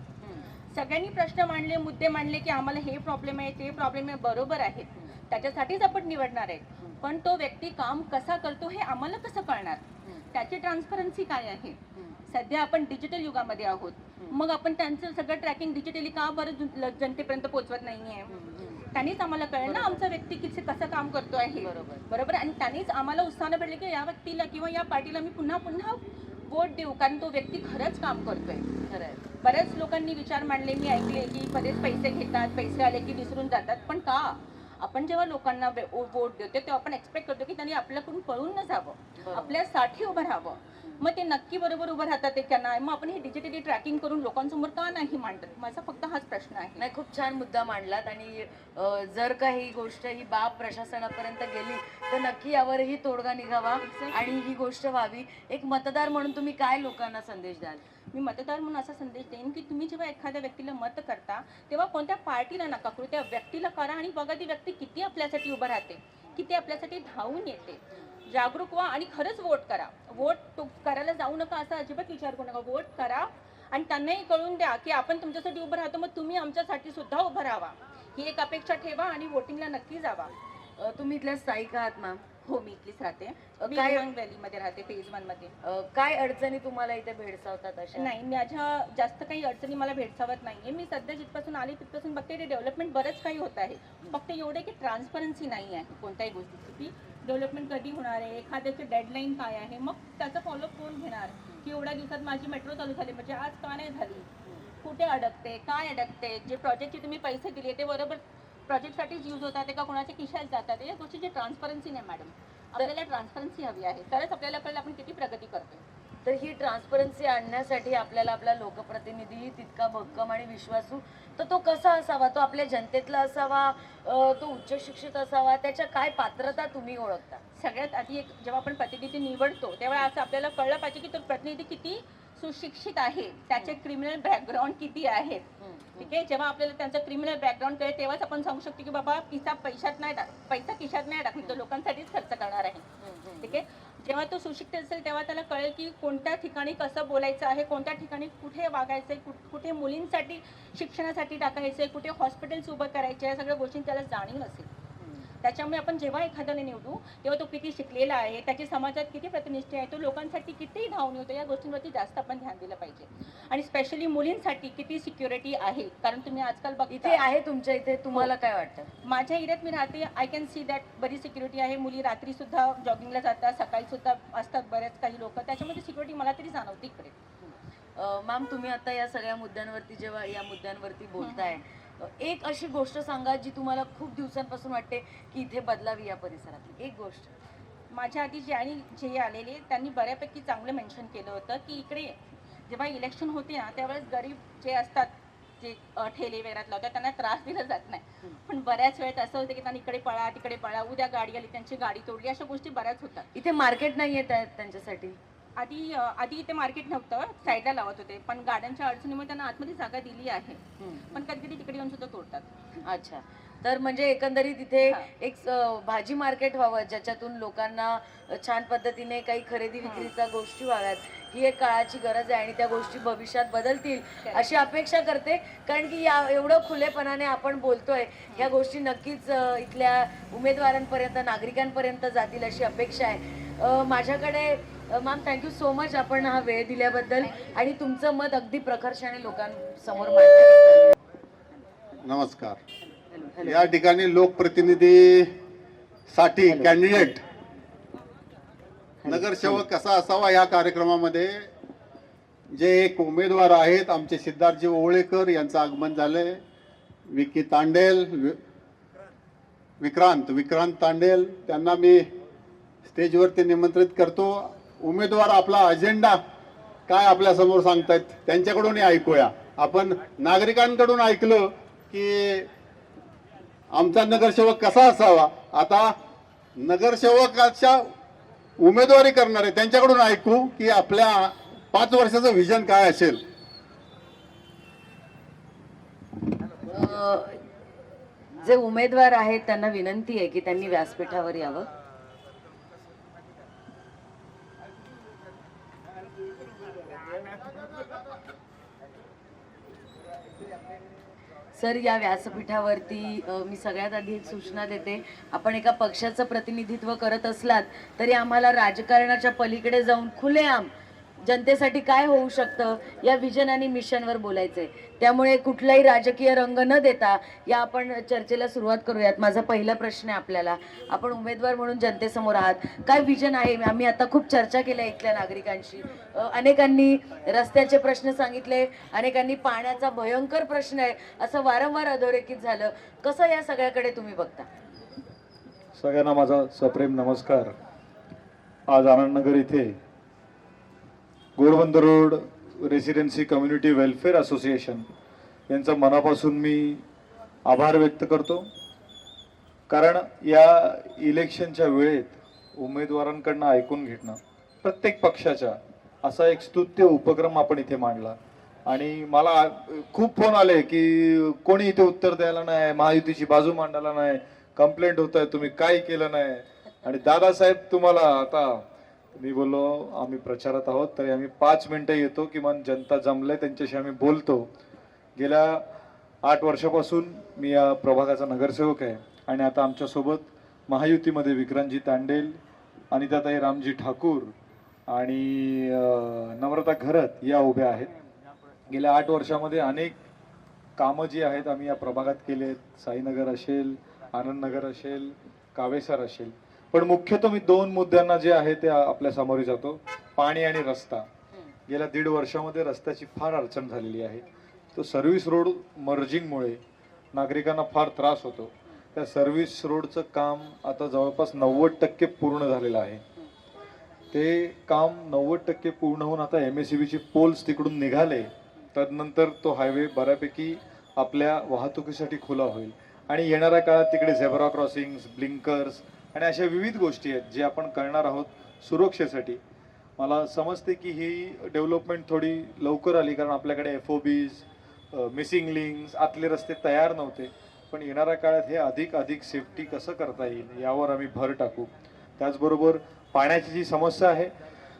सगळ्यांनी प्रश्न मांडले, मुद्दे मांडले की आम्हाला हे प्रॉब्लेम आहे, ते प्रॉब्लेम आहे, बरोबर आहे, त्याच्यासाठीच आपण निवडणार आहे. पण तो व्यक्ती काम कसा करतो हे आम्हाला कसं कळणार? त्याची ट्रान्सपरन्सी काय आहे? सध्या आपण डिजिटल युगामध्ये आहोत, मग आपण त्यांचं सगळं ट्रॅकिंग डिजिटली का बरं जनतेपर्यंत पोहोचवत नाहीये? त्यांनीच आम्हाला कळलं ना आमचा व्यक्ती किती कसं काम करतो आहे. बरोबर. आणि त्यांनीच आम्हाला उत्साहानं भेटले की या व्यक्तीला किंवा या पार्टीला मी पुन्हा पुन्हा वोट देऊ, कारण तो व्यक्ती खरंच काम करतोय. बऱ्याच लोकांनी विचार मांडले, मी ऐकले की बरेच पैसे घेतात, पैसे आले की विसरून जातात. पण का? आपण जेव्हा लोकांना वोट देतो तेव्हा आपण एक्सपेक्ट करतो की त्यांनी आपल्याकडून पळून न जावं, आपल्यासाठी उभं राहावं. मग ते नक्की बरोबर उभं राहतात ते का नाही? मग आपण हे डिजिटली ट्रॅकिंग करून लोकांसमोर का नाही मांडत? माझा फक्त हाच प्रश्न आहे. नाही, खूप छान मुद्दा मांडलात. आणि जर काही गोष्ट ही बाब प्रशासनापर्यंत गेली तर नक्की यावरही तोडगा निघावा आणि ही गोष्ट व्हावी. एक मतदार म्हणून तुम्ही काय लोकांना संदेश द्याल? मी मतदार म्हणून असा संदेश देईन की तुम्ही जेव्हा एखाद्या व्यक्तीला मत करता तेव्हा कोणत्या पार्टीला नका करू, त्या व्यक्तीला करा आणि बघा ती व्यक्ती किती आपल्यासाठी उभं राहते, किती आपल्यासाठी धावून येते. जागरूक व्हा आणि खरंच वोट करा. वोट करायला जाऊ नका असा अजिबात विचार करू नका. वोट करा आणि त्यांनाही कळून द्या की आपण तुमच्यासाठी उभं राहतो, मग तुम्ही आमच्यासाठी सुद्धा उभं राहावा, ही एक अपेक्षा ठेवा आणि वोटिंगला नक्की जावा. तुम्ही इथल्या स्थायिक आहात मॅम? हो, मी इथलीच राहते. काय व्हॅलीमध्ये राहते, फेज 1 मध्ये. काय अडचणी तुम्हाला इथे भेडसावतात अशा? नाही, माझ्या जास्त काही अडचणी मला भेडसावत नाहीये. मी सध्या जिथपासून आले तिथपासून बघते ते डेव्हलपमेंट बरंच काही होत आहे. फक्त एवढे की ट्रान्सपरन्सी नाही आहे कोणत्याही गोष्टीची, की डेव्हलपमेंट कधी होणार आहे, एखाद्याची डेडलाईन काय आहे, मग त्याचा फॉलोअप कोण घेणार, की एवढ्या दिवसात माझी मेट्रो चालू झाली म्हणजे आज का नाही झाली, कुठे अडकते, काय अडकते, जे प्रोजेक्टचे तुम्ही पैसे दिले ते बरोबर प्रोजेक्टसाठीच यूज होतात का कोणाच्या खिशात जातात? या गोष्टीची ट्रान्सपरन्सी नाही मॅडम. आपल्याला ट्रान्सपरन्सी हवी आहे, तरच आपल्याला कळलं आपण किती प्रगती करतोय. तर ही ट्रान्सपरन्सी आणण्यासाठी आपल्याला आपला लोकप्रतिनिधी तितका भक्कम आणि विश्वासू, तर तो कसा असावा? तो आपल्या जनतेतला असावा, तो उच्च शिक्षित असावा, त्याच्या काय पात्रता तुम्ही ओळखता? सगळ्यात आधी जेव्हा आपण प्रतिनिधी निवडतो तेव्हा असं आपल्याला कळलं पाहिजे की तो प्रतिनिधी किती सुशिक्षित आहे, त्याचे क्रिमिनल बॅकग्राऊंड किती आहेत. ठीक आहे, जेव्हा आपल्याला त्यांचं क्रिमिनल बॅकग्राऊंड कळेल तेव्हाच आपण सांगू शकतो की बाबा पैसा खिशात नाही टाकली, तो लोकांसाठीच खर्च करणार आहे. ठीक आहे, जेव्हा तो सुशिक्षित असेल तेव्हा त्याला कळेल की कोणत्या ठिकाणी कसं बोलायचं आहे, कोणत्या ठिकाणी कुठे वागायचं आहे, कुठे मुलींसाठी शिक्षणासाठी टाकायचं आहे, कुठे हॉस्पिटल्स उभं करायचे, या सगळ्या गोष्टी त्याला जाणीव असेल. त्याच्यामुळे आपण जेव्हा एखाद्याने निवडू तेव्हा तो किती शिकलेला आहे, त्याची समाजात किती प्रतिनिष्ठा आहे, तो लोकांसाठी किती धावून येतो, या गोष्टींवरती जास्त आपण ध्यान दिलं पाहिजे. आणि स्पेशली मुलींसाठी किती सिक्युरिटी आहे, कारण तुम्ही आजकाल इथे आहे तुमच्या इथे, तुम्हाला काय वाटतं? माझ्या एरियात मी राहते, आय कॅन सी दॅट बरी सिक्युरिटी आहे. मुली रात्री सुद्धा जॉगिंगला जातात, सकाळी सुद्धा असतात बरेच काही लोक, त्याच्यामध्ये सिक्युरिटी मला तरी जाणवते इकडे. मॅम, तुम्ही आता या सगळ्या मुद्द्यांवरती जेव्हा या मुद्द्यांवरती बोलताय, एक अशी गोष्ट सांगा जी तुम्हाला खूप दिवसांपासून वाटते की इथे बदलावी या परिसरातली एक गोष्ट. माझ्या आधी जे आलेले त्यांनी बऱ्यापैकी चांगलं मेन्शन केलं होतं की इकडे जेव्हा इलेक्शन होते ना त्यावेळेस गरीब जे असतात जे ठेले वगैरे लावतात त्यांना त्रास दिला जात नाही. पण बऱ्याच वेळेत असं होतं की त्यांना इकडे पळा तिकडे पळा, उद्या गाडी आली त्यांची गाडी तोडली, अशा गोष्टी बऱ्याच होतात. इथे मार्केट नाहीये त्यांच्यासाठी. आधी इथे मार्केट नव्हतं, साईडला लावत होते, पण गाड्यांच्या अडचणीमुळे त्यांना आतमध्ये जागा दिली आहे, पण कधी कधी तिकडे येऊन सुद्धा तोडतात. अच्छा, तर म्हणजे एकंदरीत इथे हा. एक भाजी मार्केट व्हावं ज्याच्यातून लोकांना छान पद्धतीने काही खरेदी विक्रीचा गोष्टी व्हाव्यात, ही एक काळाची गरज आहे आणि त्या गोष्टी भविष्यात बदलतील अशी अपेक्षा करते. कारण की या एवढं खुलेपणाने आपण बोलतोय, ह्या गोष्टी नक्कीच इथल्या उमेदवारांपर्यंत, नागरिकांपर्यंत जातील अशी अपेक्षा आहे. माझ्याकडे मॅम, थँक्यू सो मच आपण हा वेळ दिल्याबद्दल आणि तुमचं मत अगदी प्रखरपणे लोकांसमोर मांडलं. नमस्कार. या ठिकाणी लोकप्रतिनिधीसाठी कॅन्डिडेट नगरसेवक कसा असावा या कार्यक्रमामध्ये जे एक उमेदवार आहेत, आमचे सिद्धार्थजी ओवळेकर यांचं आगमन झालंय. विकी तांडेल, विक्रांत तांडेल, त्यांना मी स्टेजवरती निमंत्रित करतो. उमेदवार आपला अजेंडा काय आपल्या समोर सांगतायत त्यांच्याकडूनही ऐकूया. आपण नागरिकांकडून ऐकलं की आमचा नगरसेवक कसा असावा, आता नगरसेवकाच्या उमेदवारी करणारे त्यांच्याकडून ऐकू की आपल्या 5 वर्षाचं व्हिजन काय असेल. जे उमेदवार आहेत त्यांना विनंती आहे की त्यांनी व्यासपीठावर यावं. सर, या व्यासपीठावरती मी सगळ्यात आधी एक सूचना देते. आपण एका पक्षाचं प्रतिनिधित्व करत असलात तरी आम्हाला राजकारणाच्या पलीकडे जाऊन खुलेआम जनतेसाठी काय होऊ शकतं या विजन आणि मिशनवर बोलायचंय. त्यामुळे कुठलाही राजकीय रंग न देता या आपण चर्चेला सुरुवात करूयात. माझा पहिला प्रश्न आहे आपल्याला, आपण उमेदवार म्हणून जनतेसमोर आहात, काय विजन आहे? आम्ही आता खूप चर्चा केल्या इथल्या नागरिकांशी, अनेकांनी रस्त्याचे प्रश्न सांगितले, अनेकांनी पाण्याचा भयंकर प्रश्न आहे असं वारंवार अधोरेखित झालं. कसं या सगळ्याकडे तुम्ही बघता? सगळ्यांना माझा सप्रेम नमस्कार. आज आनंदनगर इथे Ghodbunder road residency community welfare association यांचा मनापासून मी आभार व्यक्त करतो. कारण या इलेक्शनच्या वेळेत उमेदवारांकडनं ऐकून घेणं, प्रत्येक पक्षाच्या असा एक स्तुत्य उपक्रम आपण इथे मांडला. आणि मला खूप फोन आले की कोणी इथे उत्तर द्यायला नाही, महायुतीची बाजू मांडायला नाही, कंप्लेंट होत आहे, तुम्ही काय केलं नाही. आणि दादासाहेब तुम्हाला आता, मी बोललो आम्ही प्रचारात आहोत तरी आम्ही 5 मिनिटं येतो, किमान जनता जमले त्यांच्याशी आम्ही बोलतो. गेल्या 8 वर्षापासून मी या प्रभागाचा नगरसेवक आहे आणि आता आमच्यासोबत महायुतीमध्ये विक्रांतजी तांडेल, अनिताताई रामजी ठाकूर आणि नम्रता घरत या उभ्या आहेत. गेल्या 8 वर्षामध्ये अनेक कामं जी आहेत आम्ही या प्रभागात केली आहेत. साईनगर असेल, आनंदनगर असेल, कावेसर असेल. पण मुख्यतः मी 2 मुद्द्यांना जे आहे ते आपल्या सामोरे जातो. पाणी आणि रस्ता. गेल्या 1.5 वर्षामध्ये रस्त्याची फार अडचण झालेली आहे. तो सर्व्हिस रोड मर्जिंगमुळे नागरिकांना फार त्रास होतो. त्या सर्व्हिस रोडचं काम आता जवळपास 90% पूर्ण झालेलं आहे. ते काम 90% पूर्ण होऊन आता MSCBचे पोल्स तिकडून निघाले, तदनंतर तो हायवे बऱ्यापैकी आपल्या वाहतुकीसाठी खुला होईल. आणि येणाऱ्या काळात तिकडे झेब्रा क्रॉसिंग्स, ब्लिंकर्स आणि अशा विविध गोष्टी आहेत जे आपण करणार आहोत सुरक्षेसाठी. मला समजते की ही डेव्हलपमेंट थोडी लवकर आली कारण आपल्याकडे FOBs, मिसिंग लिंक्स, आतले रस्ते तयार नव्हते. पण येणाऱ्या काळात हे अधिक सेफ्टी कसं करता येईल यावर आम्ही भर टाकू. त्याचबरोबर पाण्याची जी समस्या आहे,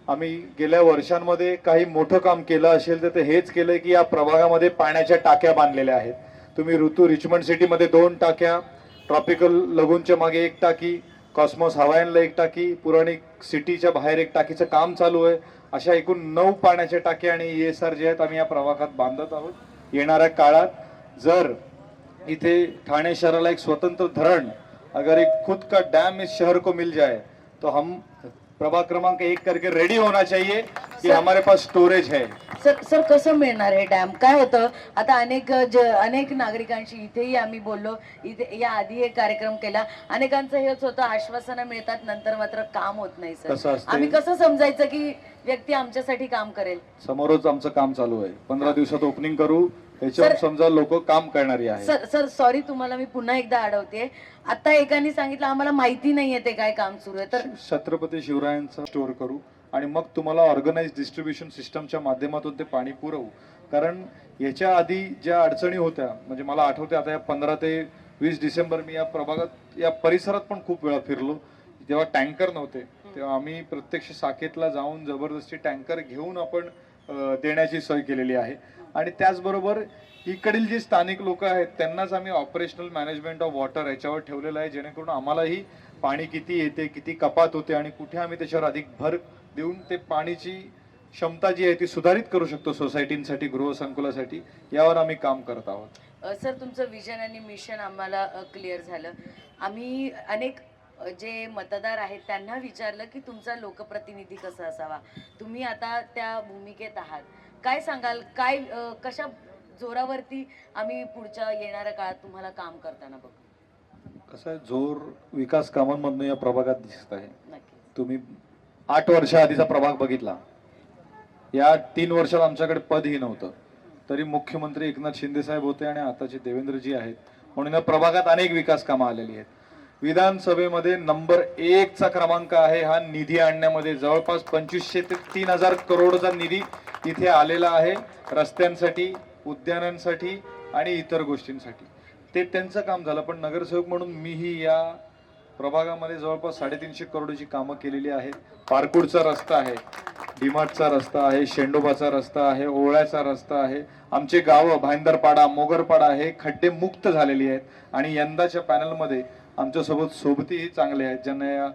आम्ही गेल्या वर्षांमध्ये काही मोठं काम केलं असेल तर ते हेच केलं की या प्रभागामध्ये पाण्याच्या टाक्या बांधलेल्या आहेत. तुम्ही रिचमंड सिटीमध्ये 2 टाक्या, ट्रॉपिकल लगूनच्या मागे 1 टाकी, कॉस्मॉस हवाईनला 1 टाकी, पुराणिक सिटीच्या बाहेर 1 टाकीचं काम चालू आहे. अशा एकूण 9 पाण्याच्या टाक्या आणि ESR जे आहेत आम्ही या प्रभागात बांधत आहोत. येणाऱ्या काळात जर इथे ठाणे शहराला एक स्वतंत्र धरण, अगर एक खुद का डैम इस शहर को मिल जाए तो हम प्रभाग क्रमांक 1 करके रेडी होना चाहिए कि हमारे पास स्टोरेज है. सर कसं मिळणार हे डॅम? काय होतं आता अनेक नागरिकांशी इथेही आम्ही बोललो, इथे या आधी एक कार्यक्रम केला, अनेकांचं हेच होतं आश्वासनं मिळतात नंतर मात्र काम होत नाही. सर आम्ही कसं समजायचं की व्यक्ती आमच्यासाठी काम करेल? समोरच आमचं काम चालू आहे. 15 दिवसात ओपनिंग करू. याच्यावर सर- समजा लोक काम करणारी आहे. सर सर सॉरी, तुम्हाला मी पुन्हा एकदा अडवते. आता एकाने सांगितलं आम्हाला माहिती नाहीये ते काय काम सुरू आहे, तर छत्रपती शिवरायांचा स्टोअर करू आणि मग तुम्हाला ऑर्गनाइज डिस्ट्रीब्युशन सिस्टमच्या माध्यमातून ते पाणी पुरवू. कारण याच्या आधी ज्या अडचणी होत्या, म्हणजे मला आठवते आता या 15 ते 20 डिसेंबर मी या प्रभागात या परिसरात पण खूप वेळा फिरलो. जेव्हा टँकर नव्हते तेव्हा आम्ही प्रत्यक्ष साकेतला जाऊन जबरदस्ती टँकर घेऊन आपण देण्याची सोय केलेली आहे. आणि त्याचबरोबर इकडील जी स्थानिक लोक आहेत त्यांनाच आम्ही ऑपरेशनल मॅनेजमेंट ऑफ वॉटर याच्यावर ठेवलेलं आहे, जेणेकरून आम्हालाही पाणी किती येते, किती कपात होते आणि कुठे आम्ही त्याच्यावर अधिक भर देऊन ते पाणीची क्षमता जी आहे ती सुधारित करू शकतो सोसायटींसाठी, गृहसंकुलासाठी. यावर आम्ही काम करत आहोत. सर तुमचं विजन आणि मिशन आम्हाला क्लिअर झालं. आम्ही अनेक जे मतदार आहेत त्यांना विचारलं की तुमचा लोकप्रतिनिधी कसा असावा. तुम्ही आता त्या भूमिकेत आहात, काय सांगाल, काय कशा जोरावरती आम्ही पुढच्या येणाऱ्या काळात तुम्हाला काम करताना बघू? कसं आहे, जोर विकास कामांमधनं या प्रभागात दिसत आहे. नक्की. तुम्ही 8 वर्षा आधीचा प्रभाग बघितला, या 3 वर्षात आमच्याकडे पदही नव्हतं, तरी मुख्यमंत्री एकनाथ शिंदे साहेब होते आणि आताचे देवेंद्रजी आहेत, म्हणून या प्रभागात अनेक विकास कामं आलेली आहेत. विधानसभेमध्ये नंबर 1 चा क्रमांक आहे हा निधी आणण्यामध्ये. जवळपास 2500 ते 3000 करोडचा निधी इथे आलेला आहे रस्त्यांसाठी, उद्यानांसाठी आणि इतर गोष्टींसाठी. ते त्यांचं काम झालं. पण नगरसेवक म्हणून मीही या प्रभागामध्ये जवळपास 350 करोडची कामं केलेली आहेत. पारकुडचा रस्ता आहे, डीमार्टचा रस्ता आहे, शेंडोबाचा रस्ता आहे, ओवळ्याचा रस्ता आहे. आमचे गावं भाईंदरपाडा, मोगरपाडा हे खड्डे मुक्त झालेली आहेत. आणि यंदाच्या पॅनलमध्ये आमच्यासोबत सोबतीही चांगले आहेत, ज्यांना या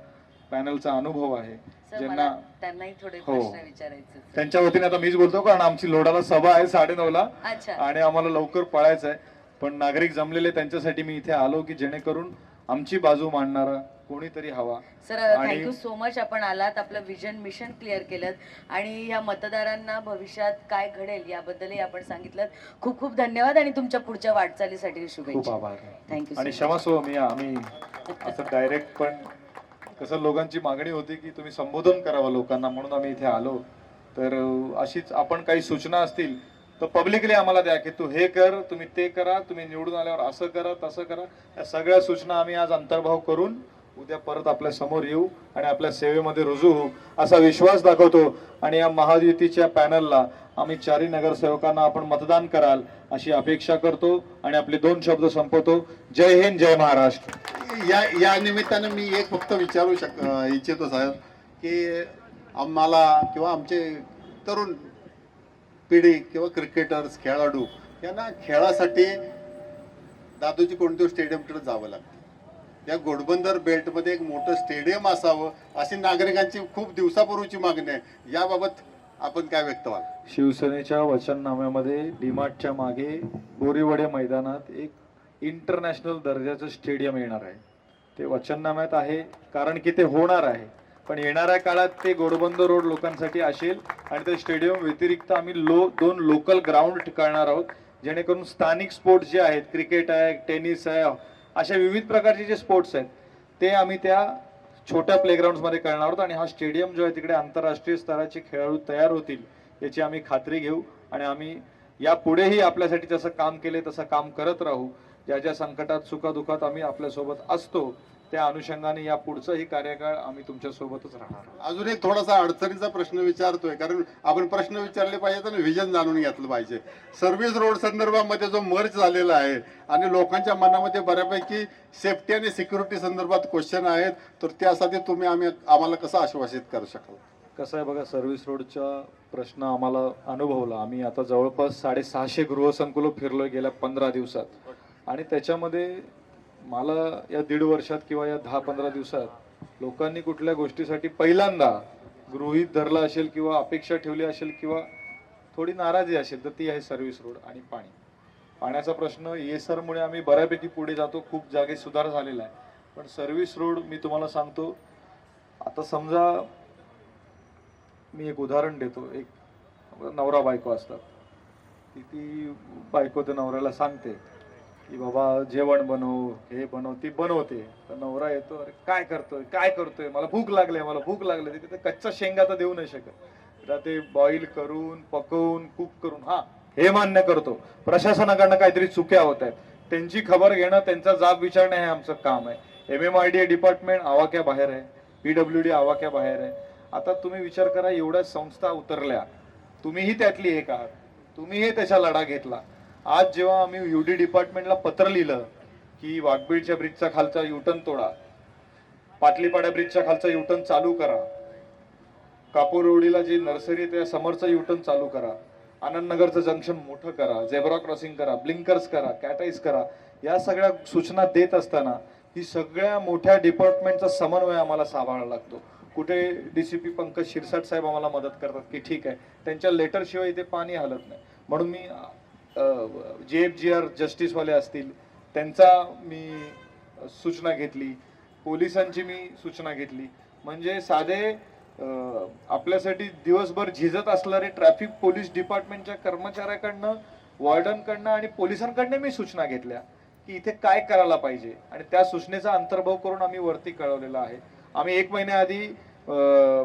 पॅनलचा अनुभव आहे, सर ज्यांना मला त्यांनाही थोडे हो. प्रश्न विचारायचे. त्यांच्या वतीने आता मीच बोलतो, कारण आमची लोढाला सभा आहे 9:30ला अच्छा. आणि आम्हाला लवकर पळायचं आहे. पण नागरिक जमलेले त्यांच्यासाठी मी इथे आलो की जेणेकरून आमची बाजू मांडणारा कोणीतरी हवा. सर आणि- थँक्यू सो मच, आपण आलात, आपलं विजन मिशन क्लिअर केलं आणि ह्या मतदारांना भविष्यात काय घडेल याबद्दलही आपण सांगितलं. खूप खूप धन्यवाद आणि तुमच्या पुढच्या वाटचालीसाठी खूप शुभेच्छा. आभार. थँक्यू. आणि क्षमस्व मी आम्ही असं डायरेक्ट, पण कसं लोकांची मागणी होती की तुम्ही संबोधन करावं लोकांना, म्हणून आम्ही इथे आलो. तर अशीच आपण काही सूचना असतील तर पब्लिकली आम्हाला द्या की तू हे कर, तुम्ही ते करा, तुम्ही निवडून आल्यावर असं करा, तसं करा. या सगळ्या सूचना आम्ही आज अंतर्भाव करून उद्या परत आपल्या समोर येऊ आणि आपल्या सेवेमध्ये रुजू होऊ असा विश्वास दाखवतो. आणि या महायुतीच्या पॅनलला आम्ही 4 नगरसेवकांना आपण मतदान कराल अशी अपेक्षा करतो आणि आपले 2 शब्द संपवतो. जय हिंद, जय महाराष्ट्र. या निमित्तानं मी एक फक्त विचारू इच्छितो साहेब की आम्हाला किंवा आमचे तरुण पिढी किंवा क्रिकेटर्स, खेळाडू यांना खेळासाठी दादोजी कोणत्या स्टेडियमकडे जावं लागतं. या घोडबंदर बेल्टमध्ये एक मोठं स्टेडियम असावं अशी नागरिकांची खूप दिवसापूर्वीची मागणी आहे. याबाबत आपण काय व्यक्त व्हाल? शिवसेनेच्या वचननाम्यामध्ये डीमार्टच्या मागे बोरीवडे मैदानात एक इंटरनॅशनल दर्जाचं स्टेडियम येणार आहे. ते वचननाम्यात आहे, कारण की ते होणार आहे. पण येणाऱ्या काळात ते घोडबंदर रोड लोकांसाठी असेल आणि त्या स्टेडियम व्यतिरिक्त आम्ही 2 लोकल ग्राउंड करणार आहोत, जेणेकरून स्थानिक स्पोर्ट्स जे आहेत, क्रिकेट आहे, टेनिस आहे, अशा विविध प्रकारचे जे स्पोर्ट्स आहेत ते आम्ही त्या छोट्या प्लेग्राऊंड्समध्ये करणार आहोत. आणि हा स्टेडियम जो आहे तिकडे आंतरराष्ट्रीय स्तराचे खेळाडू तयार होतील याची आम्ही खात्री घेऊ. आणि आम्ही यापुढेही आपल्यासाठी जसं काम केले तसं काम करत राहू. ज्या ज्या संकटात, सुखादुखात आम्ही आपल्यासोबत असतो, त्या अनुषंगाने या पुढचाही कार्यकाळ आम्ही तुमच्या सोबतच राहणार. अजून एक थोडासा अडचणीचा प्रश्न विचारतोय, कारण आपण प्रश्न विचारले पाहिजे आणि विजन जाणून घेतलं पाहिजे. सर्व्हिस रोड संदर्भामध्ये जो मर्ज झालेला आहे आणि लोकांच्या मनामध्ये बऱ्यापैकी सेफ्टी आणि सिक्युरिटी संदर्भात क्वेश्चन आहेत, तर त्यासाठी तुम्ही आम्हाला कसं आश्वासित करू शकाल? कसं आहे बघा, सर्व्हिस रोडचा प्रश्न आम्हाला अनुभवला. आम्ही आता जवळपास 650 गृहसंकुलं फिरलोय गेल्या 15 दिवसात. आणि त्याच्यामध्ये मला या 1.5 वर्षात किंवा या 10-15 दिवसात लोकांनी कुठल्या गोष्टीसाठी पहिल्यांदा गृहीत धरला असेल किंवा अपेक्षा ठेवली असेल किंवा थोडी नाराजी असेल, तर ती आहे सर्व्हिस रोड आणि पाणी. पाण्याचा प्रश्न येसरमुळे आम्ही बऱ्यापैकी पुढे जातो, खूप जागी सुधार झालेला आहे. पण सर्व्हिस रोड मी तुम्हाला सांगतो, आता समजा मी एक उदाहरण देतो. एक नवरा बायको असतात, ती बायको त्या नवऱ्याला सांगते की बाबा जेवण बनव, हे बनव, ती बनवते. तर नवरा येतो, अरे काय करतोय, काय करतोय, मला भूक लागली, मला भूक लागली. तिथे कच्चा शेंगा तर देऊ नाही शकत, तर ते बॉईल करून, पकवून, कुक करून, हा हे मान्य करतो. प्रशासनाकडनं काहीतरी चुक्या होत आहेत, त्यांची खबर घेणं, त्यांचा जाब विचारणं हे आमचं काम आहे. MMRDA डिपार्टमेंट आवाक्या बाहेर आहे, PWD आवाक्या बाहेर आहे. आता तुम्ही विचार करा, एवढ्या संस्था उतरल्या, तुम्हीही त्यातली एक आहात, तुम्हीही त्याचा लढा घेतला. आज जेव्हा आम्ही UD डिपार्टमेंटला पत्र लिहिलं की वाघबीळच्या ब्रिजचा खालचा युटर्न तोडा, पाटलीपाड्या ब्रिजच्या खालचा युटर्न चालू करा, कापूरवडीला जी नर्सरी त्या समोरचं युटर्न चालू करा, आनंदनगरचं जंक्शन मोठं करा, झेब्रा क्रॉसिंग करा, ब्लिंकर्स करा, कॅटाईज करा, या सगळ्या सूचना देत असताना ही सगळ्या मोठ्या डिपार्टमेंटचा समन्वय आम्हाला सांभाळावा लागतो. कुठे DCP पंकज शिरसाट साहेब आम्हाला मदत करतात की ठीक आहे, त्यांच्या लेटर शिवाय इथे पाणी हलत नाही. म्हणून मी JFGR जस्टिसवाले असतील त्यांचा मी सूचना घेतली, पोलिसांची मी सूचना घेतली. म्हणजे साधे आपल्यासाठी दिवसभर झिजत असणारे ट्रॅफिक पोलीस डिपार्टमेंटच्या कर्मचाऱ्याकडनं, वॉर्डनकडनं आणि पोलिसांकडनं मी सूचना घेतल्या की इथे काय करायला पाहिजे, आणि त्या सूचनेचा अंतर्भाव करून आम्ही वरती कळवलेला आहे. आम्ही 1 महिन्याआधी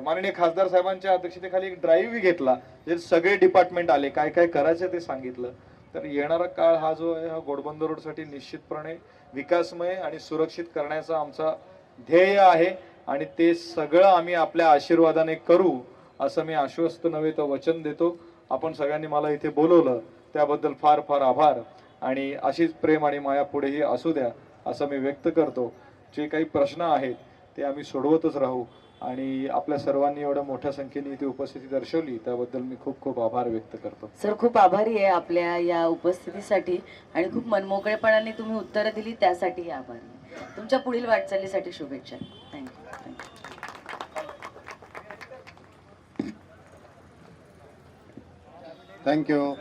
माननीय खासदार साहेबांच्या अध्यक्षतेखाली एक ड्राईव्ह घेतला, जे सगळे डिपार्टमेंट आले, काय काय करायचं ते सांगितलं. तर येणारा काळ हा जो आहे हा घोडबंदर रोडसाठी निश्चितपणे विकासमय आणि सुरक्षित करण्याचा आमचा ध्येय आहे, आणि ते सगळं आम्ही आपल्या आशीर्वादाने करू असं मी आश्वस्त नव्हे तर वचन देतो. आपण सगळ्यांनी मला इथे बोलवलं त्याबद्दल फार फार आभार, आणि अशीच प्रेम आणि माया पुढेही असू द्या असं मी व्यक्त करतो. जे काही प्रश्न आहेत ते आम्ही सोडवतच राहू, आणि आपल्या सर्वांनी एवढ्या मोठ्या संख्येने इथे उपस्थिती दर्शवली त्याबद्दल मी खूप खूप आभार व्यक्त करतो. सर, खूप आभारी आहे आपल्या या उपस्थितीसाठी, आणि खूप मनमोकळेपणाने तुम्ही उत्तरं दिली त्यासाठी आभारी. तुमच्या पुढील वाटचालीसाठी शुभेच्छा. थँक्यू. थँक्यू.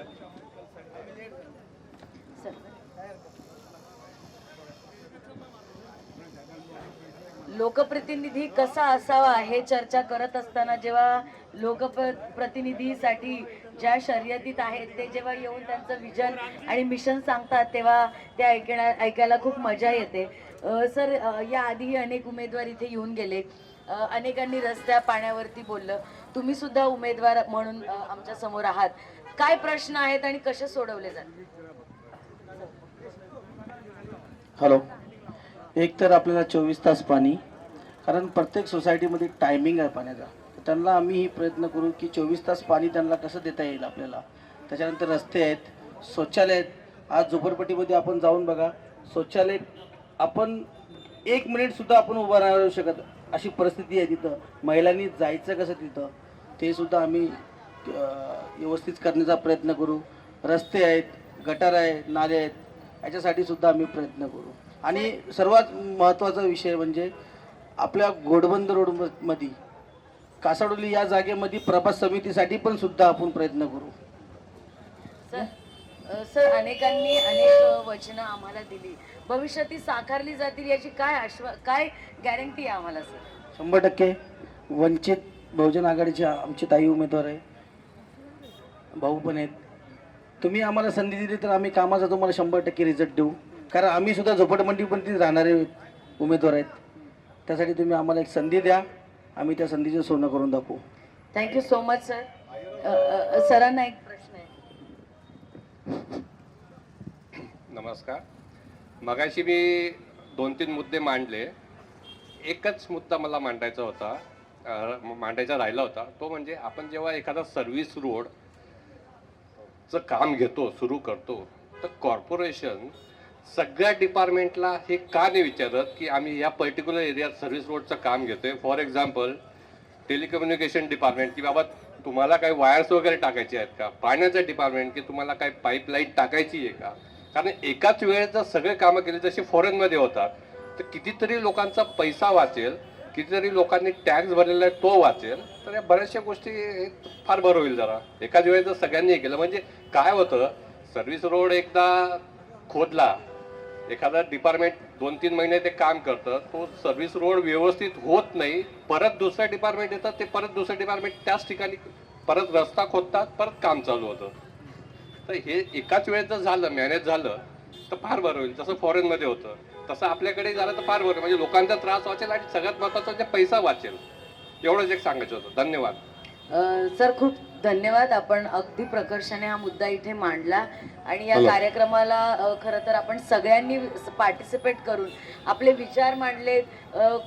लोकप्रतिनिधी कसा असावा हे चर्चा करत असताना, जेव्हा लोकप्रतिनिधीसाठी ज्या शर्यतीत आहेत ते जेव्हा येऊन त्यांचं विजन आणि मिशन सांगतात, तेव्हा ते ऐकायला खूप मजा येते. सर, या आधीही अनेक उमेदवार इथे येऊन गेले, अनेकांनी रस्त्या पाण्यावरती बोललं, तुम्ही सुद्धा उमेदवार म्हणून आमच्या समोर आहात. काय प्रश्न आहेत आणि कसे सोडवले जातात? हॅलो. एक तर आपल्याला 24 तास पाणी, कारण प्रत्येक सोसायटीमध्ये टायमिंग आहे पाण्याचा, तर त्यांना आम्ही ही प्रयत्न करू की 24 तास पाणी त्यांना कसं देता येईल आपल्याला. त्याच्यानंतर रस्ते आहेत, शौचालय आहेत. आज झोपडपट्टीमध्ये आपण जाऊन बघा, शौचालय आपण 1 मिनिटसुद्धा आपण उभं नाही राहू शकत अशी परिस्थिती आहे तिथं. महिलांनी जायचं कसं तिथं ते सुद्धा आम्ही व्यवस्थित करण्याचा प्रयत्न करू. रस्ते आहेत, गटार आहे, नाले आहेत, याच्यासाठी सुद्धा आम्ही प्रयत्न करू. आणि सर्वात महत्त्वाचा विषय म्हणजे आपल्या घोडबंदर रोडमध्ये कासाडोली या जागेमध्ये प्रभात समितीसाठी पण सुद्धा आपण प्रयत्न करू. सर, अनेकांनी अनेक वचनं आम्हाला दिली, भविष्यात ती साकारली जातील याची काय गॅरंटी आहे आम्हाला? सर, 100% वंचित बहुजन आघाडीचे आमचे ताई उमेदवार आहे, भाऊ पण आहेत. तुम्ही आम्हाला संधी दिली तर आम्ही कामाचा तुम्हाला 100% रिझल्ट देऊ, कारण आम्ही सुद्धा झोपडपट्टीपर्यंत राहणारे उमेदवार आहेत. त्यासाठी तुम्ही आम्हाला एक संधी द्या, आम्ही त्या संधीचं सोनं करून दाखवू. Thank you so much sir. सरांना एक प्रश्न आहे. नमस्कार. मगाशी मी 2-3 मुद्दे मांडले. एकच मुद्दा मला मांडायचा राहिला होता, तो म्हणजे आपण जेव्हा एखादा सर्व्हिस रोडचं काम घेतो, सुरू करतो, तर कॉर्पोरेशन सगळ्या डिपार्टमेंटला हे का नाही विचारत की आम्ही या पर्टिक्युलर एरियात सर्व्हिस रोडचं काम घेतोय. फॉर एक्झाम्पल टेलिकम्युनिकेशन डिपार्टमेंट, की बाबा तुम्हाला काही वायर्स वगैरे टाकायचे आहेत का. पाण्याचं डिपार्टमेंट, की तुम्हाला काही पाईपलाईन टाकायची आहे का. कारण एकाच वेळेस जर सगळे कामं केली जसे फॉरेनमध्ये होतात तर कितीतरी लोकांचा पैसा वाचेल, कितीतरी लोकांनी टॅक्स भरलेला आहे तो वाचेल. तर या बऱ्याचशा गोष्टी फार बरं होईल जरा एकाच वेळेस जर सगळ्यांनी हे केलं. म्हणजे काय होतं, सर्व्हिस रोड एकदा खोदला, एखादा डिपार्टमेंट 2-3 महिने ते काम करतं, तो सर्व्हिस रोड व्यवस्थित होत नाही, परत दुसऱ्या डिपार्टमेंट येतात, ते परत दुसरं डिपार्टमेंट त्याच ठिकाणी परत रस्ता खोदतात, परत काम चालू होतं. तर हे एकाच वेळेस जर झालं, मॅनेज झालं तर फार बरं होईल. जसं फॉरेनमध्ये होतं तसं आपल्याकडे झालं तर फार बरं. म्हणजे लोकांचा त्रास वाचेल आणि सगळ्यात महत्त्वाचा म्हणजे पैसा वाचेल. एवढंच एक सांगायचं होतं. धन्यवाद. सर खूप धन्यवाद. आपण अगदी प्रकर्षाने हा मुद्दा इथे मांडला आणि या कार्यक्रमाला खरं तर आपण सगळ्यांनी पार्टिसिपेट करून आपले विचार मांडले.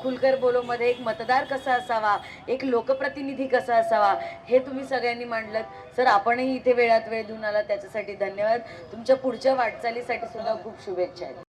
खुलकर बोलो मध्ये एक मतदार कसा असावा, एक लोकप्रतिनिधी कसा असावा हे तुम्ही सगळ्यांनी मांडलं. सर आपणही इथे वेळात वेळ देऊन आला त्याच्यासाठी धन्यवाद. तुमच्या पुढच्या वाटचालीसाठी सुद्धा खूप शुभेच्छा आहेत.